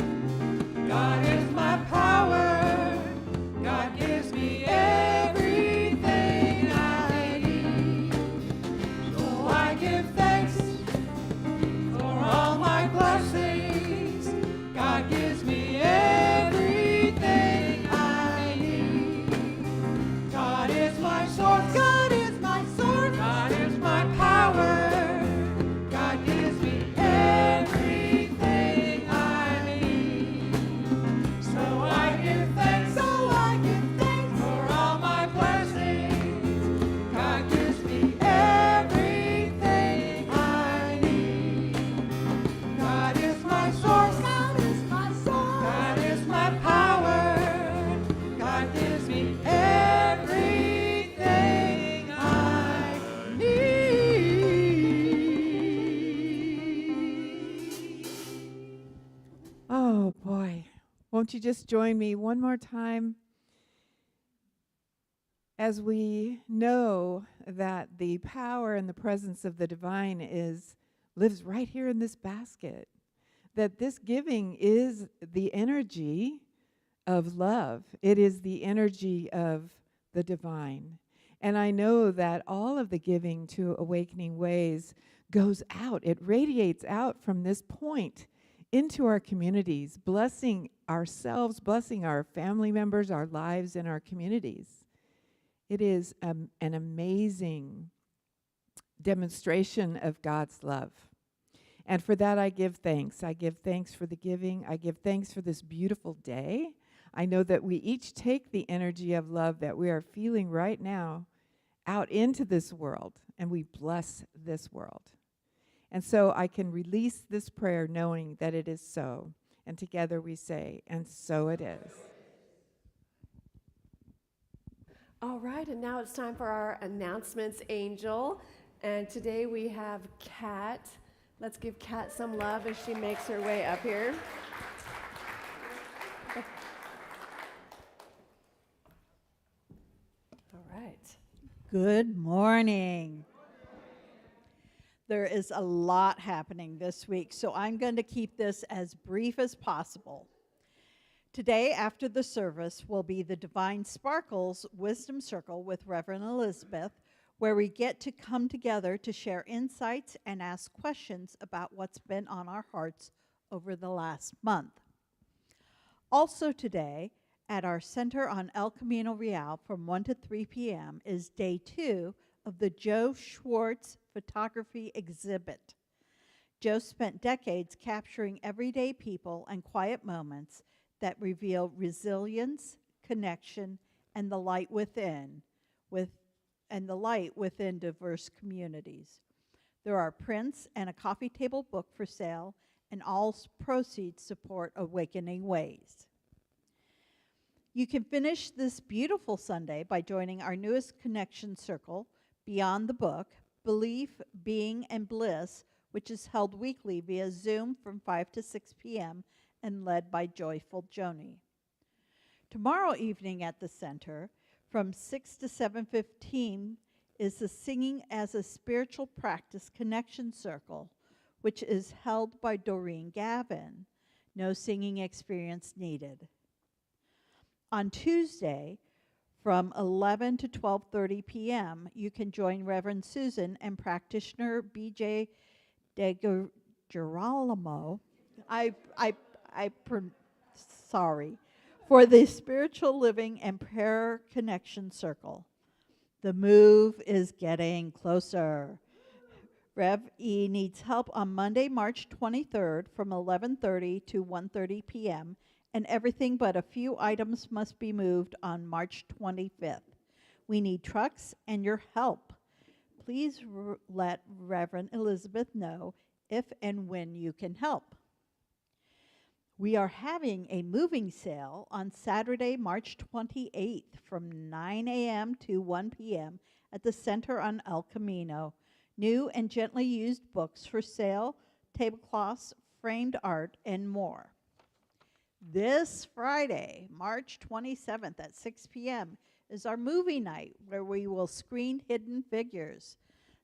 God is my power. God gives me everything I need. So I give thanks for all my blessings. God gives me everything I need. God is my source. God is my source. God is my power. God gives me everything I need. So I give thanks. For all my blessings. God gives me everything I need. God is my source. God is my source. God is my power. God gives me everything I need. Oh boy. Won't you just join me one more time as we know that the power and the presence of the divine lives right here in this basket. That this giving is the energy of love. It is the energy of the divine. And I know that all of the giving to Awakening Ways goes out. It radiates out from this point into our communities, blessing ourselves, blessing our family members, our lives, and our communities. It is an amazing demonstration of God's love. And for that, I give thanks. I give thanks for the giving. I give thanks for this beautiful day. I know that we each take the energy of love that we are feeling right now out into this world, and we bless this world. And so I can release this prayer knowing that it is so. And together we say, and so it is. All right, and now it's time for our announcements, Angel. And today we have Kat. Let's give Kat some love as she makes her way up here. All right. Good morning. There is a lot happening this week, so I'm going to keep this as brief as possible. Today, after the service, will be the Divine Sparkles Wisdom Circle with Reverend Elizabeth, where we get to come together to share insights and ask questions about what's been on our hearts over the last month. Also today, at our center on El Camino Real from 1 to 3 p.m. is day 2 of the Joe Schwartz photography exhibit. Joe spent decades capturing everyday people and quiet moments that reveal resilience, connection, and the light within, diverse communities. There are prints and a coffee table book for sale, and all proceeds support Awakening Ways. You can finish this beautiful Sunday by joining our newest connection circle, Beyond the Book, Belief, Being, and Bliss, which is held weekly via Zoom from 5 to 6 p.m. and led by Joyful Joni. Tomorrow evening at the center, from 6 to 7:15, is the Singing as a Spiritual Practice Connection Circle, which is held by Doreen Gavin. No singing experience needed. On Tuesday, from 11 to 12:30 p.m., you can join Reverend Susan and practitioner B.J. De Girolamo. Sorry, for the Spiritual Living and Prayer Connection Circle. The move is getting closer. Rev E needs help on Monday, March 23rd from 11:30 to 1:30 p.m., and everything but a few items must be moved on March 25th. We need trucks and your help. Please let Reverend Elizabeth know if and when you can help. We are having a moving sale on Saturday, March 28th from 9 a.m. to 1 p.m. at the Center on El Camino. New and gently used books for sale, tablecloths, framed art, and more. This Friday, March 27th at 6 p.m. is our movie night where we will screen Hidden Figures,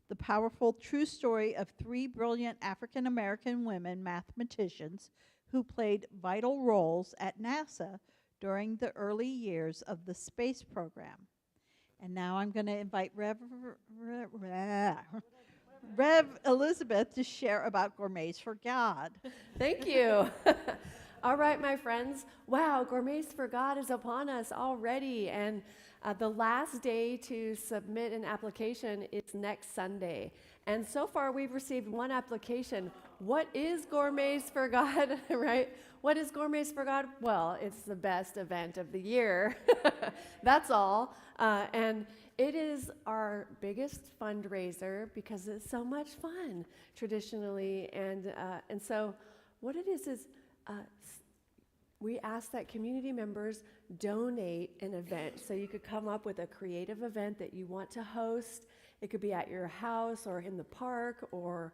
the powerful true story of 3 brilliant African-American women mathematicians who played vital roles at NASA during the early years of the space program. And now I'm going to invite Rev Elizabeth to share about Gourmets for God. Thank you. All right, my friends. Wow, Gourmets for God is upon us already. And the last day to submit an application is next Sunday. And so far, we've received one application. What is Gourmets for God, right? What is Gourmets for God? Well, it's the best event of the year. That's all. And it is our biggest fundraiser because it's so much fun traditionally. And so what it is we ask that community members donate an event. So you could come up with a creative event that you want to host. It could be at your house or in the park, or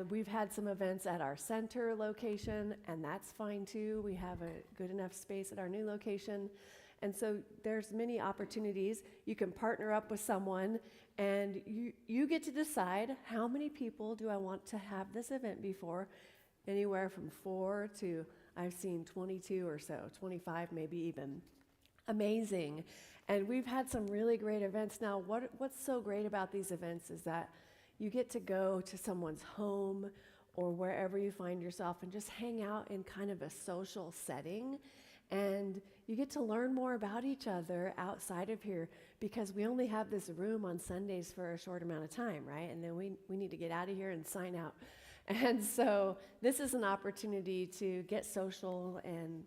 we've had some events at our center location, and that's fine too. We have a good enough space at our new location. And so there's many opportunities. You can partner up with someone, and you get to decide how many people do I want to have this event before. Anywhere from 4 to, I've seen 22 or so, 25 maybe even. Amazing. And we've had some really great events. Now, what's so great about these events is that you get to go to someone's home or wherever you find yourself and just hang out in kind of a social setting. And you get to learn more about each other outside of here, because we only have this room on Sundays for a short amount of time, right? And then we need to get out of here and sign out. And so this is an opportunity to get social and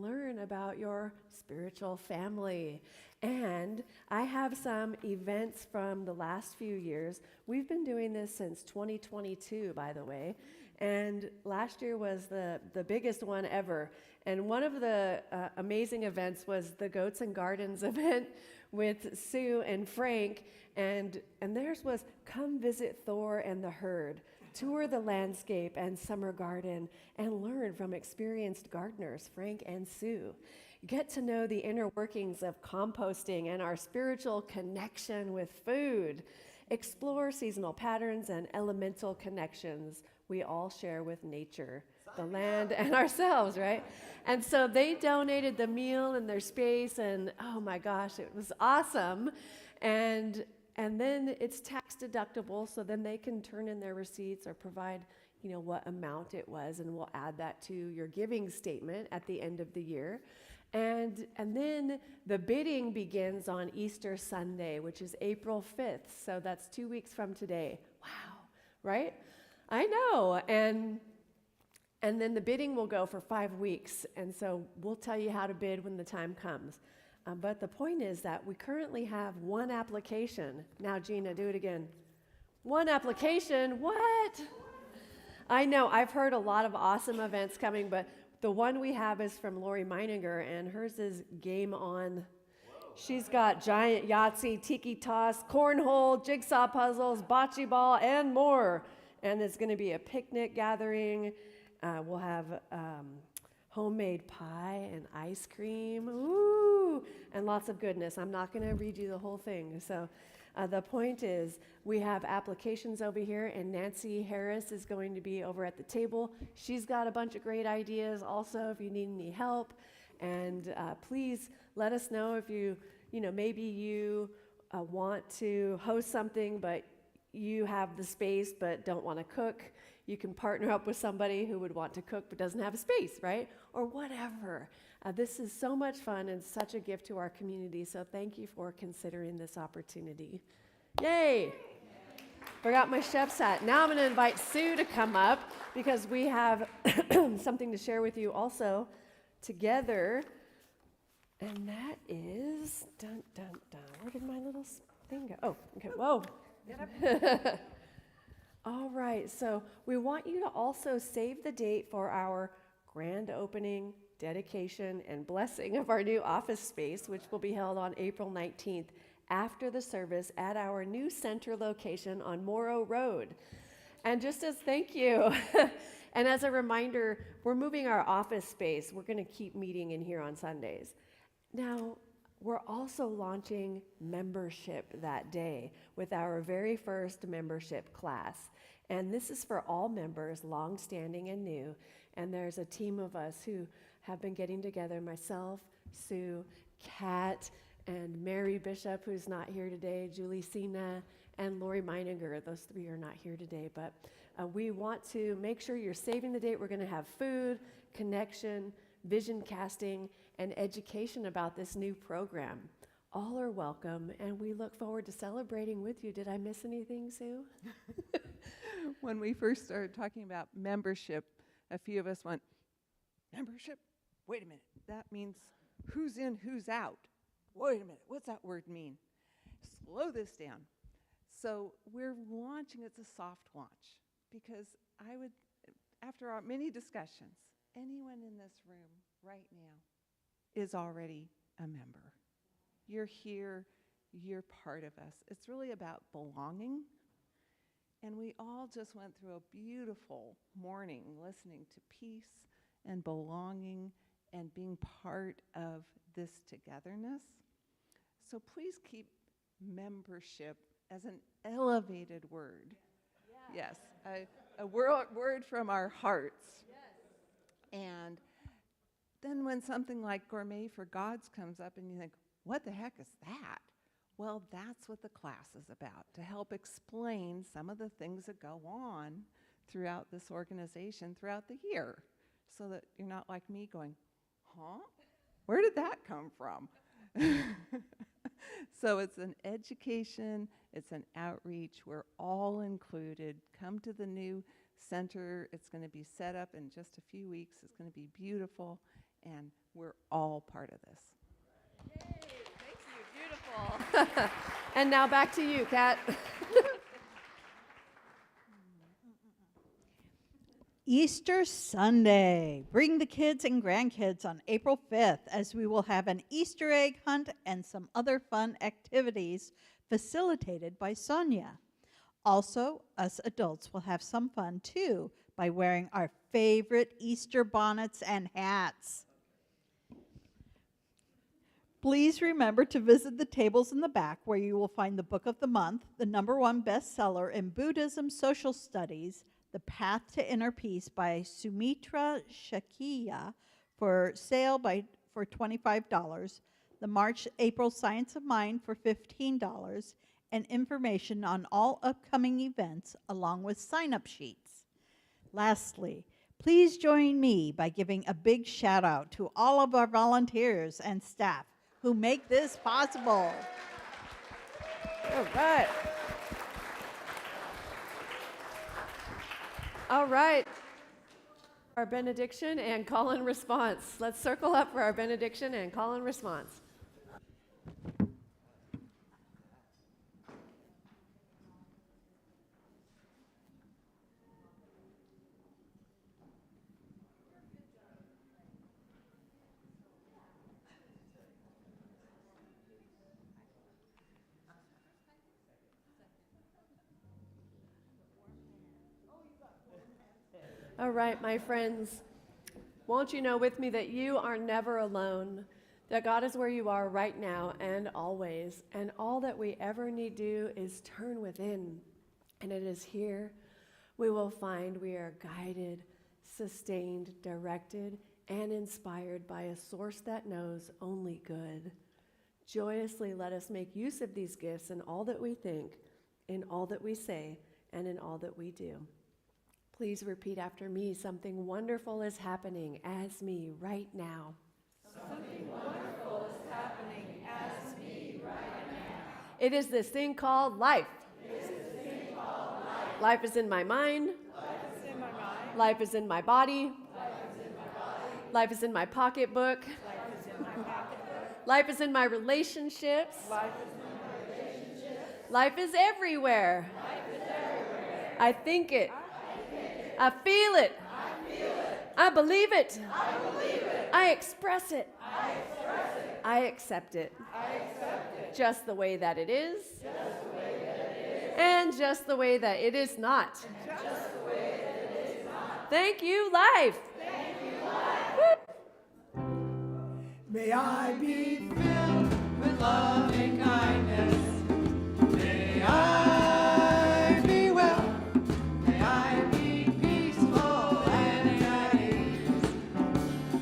learn about your spiritual family. And I have some events from the last few years. We've been doing this since 2022, by the way. And last year was the biggest one ever. And one of the amazing events was the Goats and Gardens event with Sue and Frank. And theirs was Come Visit Thor and the Herd, tour the landscape and summer garden, and learn from experienced gardeners, Frank and Sue. Get to know the inner workings of composting and our spiritual connection with food. Explore seasonal patterns and elemental connections we all share with nature, the land, and ourselves, right? And so they donated the meal and their space, and oh my gosh, it was awesome. And then it's tax deductible, so then they can turn in their receipts or provide, what amount it was, and we'll add that to your giving statement at the end of the year. And then the bidding begins on Easter Sunday, which is April 5th, so that's 2 weeks from today. Wow, right? I know. And then the bidding will go for 5 weeks, and so we'll tell you how to bid when the time comes. But the point is that we currently have one application. Now, Gina, do it again. One application? What? I know, I've heard a lot of awesome events coming, but the one we have is from Lori Meininger, and hers is Game On. She's got giant Yahtzee, tiki toss, cornhole, jigsaw puzzles, bocce ball, and more. And it's going to be a picnic gathering. We'll have homemade pie and ice cream, ooh, and lots of goodness. I'm not going to read you the whole thing. So the point is, we have applications over here, and Nancy Harris is going to be over at the table. She's got a bunch of great ideas also if you need any help. And please let us know if maybe you want to host something, but you have the space but don't want to cook. You can partner up with somebody who would want to cook but doesn't have a space, right? Or whatever. This is so much fun and such a gift to our community, so thank you for considering this opportunity. Yay! Forgot my chef's hat. Now I'm going to invite Sue to come up because we have something to share with you also together. And that is, dun, dun, dun. Where did my little thing go? Oh, okay, whoa. All right, so we want you to also save the date for our grand opening, dedication, and blessing of our new office space, which will be held on April 19th after the service at our new center location on Morrow Road. And just as thank you, and as a reminder, we're moving our office space. We're going to keep meeting in here on Sundays. Now, we're also launching membership that day with our very first membership class. And this is for all members, long-standing and new. And there's a team of us who have been getting together, myself, Sue, Kat, and Mary Bishop, who's not here today, Julie Sina, and Lori Meininger. Those three are not here today, but we want to make sure you're saving the date. We're going to have food, connection, vision casting, and education about this new program. All are welcome, and we look forward to celebrating with you. Did I miss anything, Sue? When we first started talking about membership, a few of us went, membership? Wait a minute, that means who's in, who's out. Wait a minute, what's that word mean? Slow this down. So we're launching, it's a soft launch, because I would, after our many discussions, anyone in this room right now is already a member. You're here, you're part of us. It's really about belonging. And we all just went through a beautiful morning listening to peace and belonging and being part of this togetherness. So please keep membership as an elevated word. Yeah. Yes, a word from our hearts. Yes. And then when something like Gourmet for Gods comes up and you think, what the heck is that? Well, that's what the class is about, to help explain some of the things that go on throughout this organization throughout the year, so that you're not like me going, huh? Where did that come from? So it's an education, it's an outreach, we're all included. Come to the new center, it's going to be set up in just a few weeks, it's going to be beautiful, and we're all part of this. Yay, thank you, beautiful. And now back to you, Kat. Easter Sunday. Bring the kids and grandkids on April 5th as we will have an Easter egg hunt and some other fun activities facilitated by Sonia. Also, us adults will have some fun too by wearing our favorite Easter bonnets and hats. Please remember to visit the tables in the back where you will find the book of the month, the #1 bestseller in Buddhism Social Studies, The Path to Inner Peace by Sumitra Shakia for sale for $25, the March-April Science of Mind for $15, and information on all upcoming events along with sign-up sheets. Lastly, please join me by giving a big shout out to all of our volunteers and staff who make this possible. All right. All right. Our benediction and call and response. Let's circle up for our benediction and call and response. All right, my friends, won't you know with me that you are never alone, that God is where you are right now and always, and all that we ever need do is turn within, and it is here we will find we are guided, sustained, directed, and inspired by a source that knows only good. Joyously let us make use of these gifts in all that we think, in all that we say, and in all that we do. Please repeat after me. Something wonderful is happening as me right now. Something wonderful is happening as me right now. It is this thing called life. It is this thing called life. Life is in my mind. Life is in my mind. Life is in my body. Life is in my body. Life is in my pocketbook. Life is in my pocketbook. Life is in my relationships. Life is in my relationships. Life is everywhere. Life is everywhere. I think it. I feel it. I feel it. I believe it. I believe it. I express it. I express it. I accept it. I accept it. Just the way that it is. Just the way that it is. And just the way that it is not. Just the way that it is not. Thank you, life. Thank you, life. May I be filled with loving kindness. May I be well. May I be peaceful and at ease.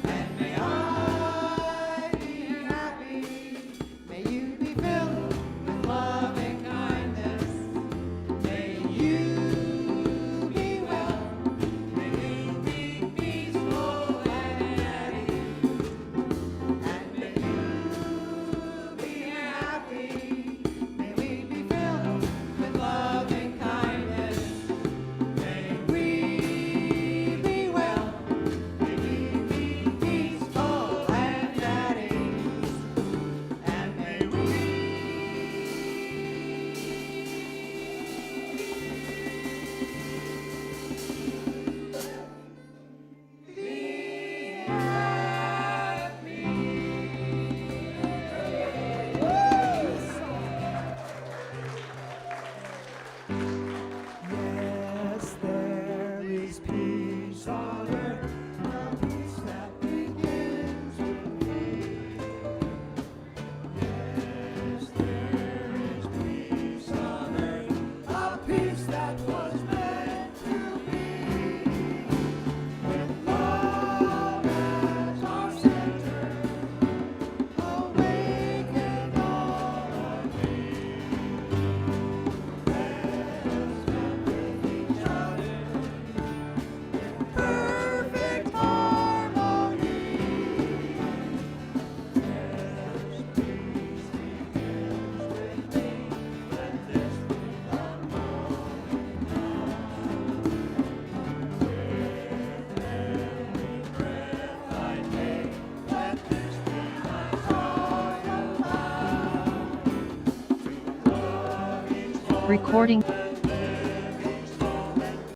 And may I be happy. May you be filled with loving kindness. May you be well. May you be peaceful and at ease. And may you Recording.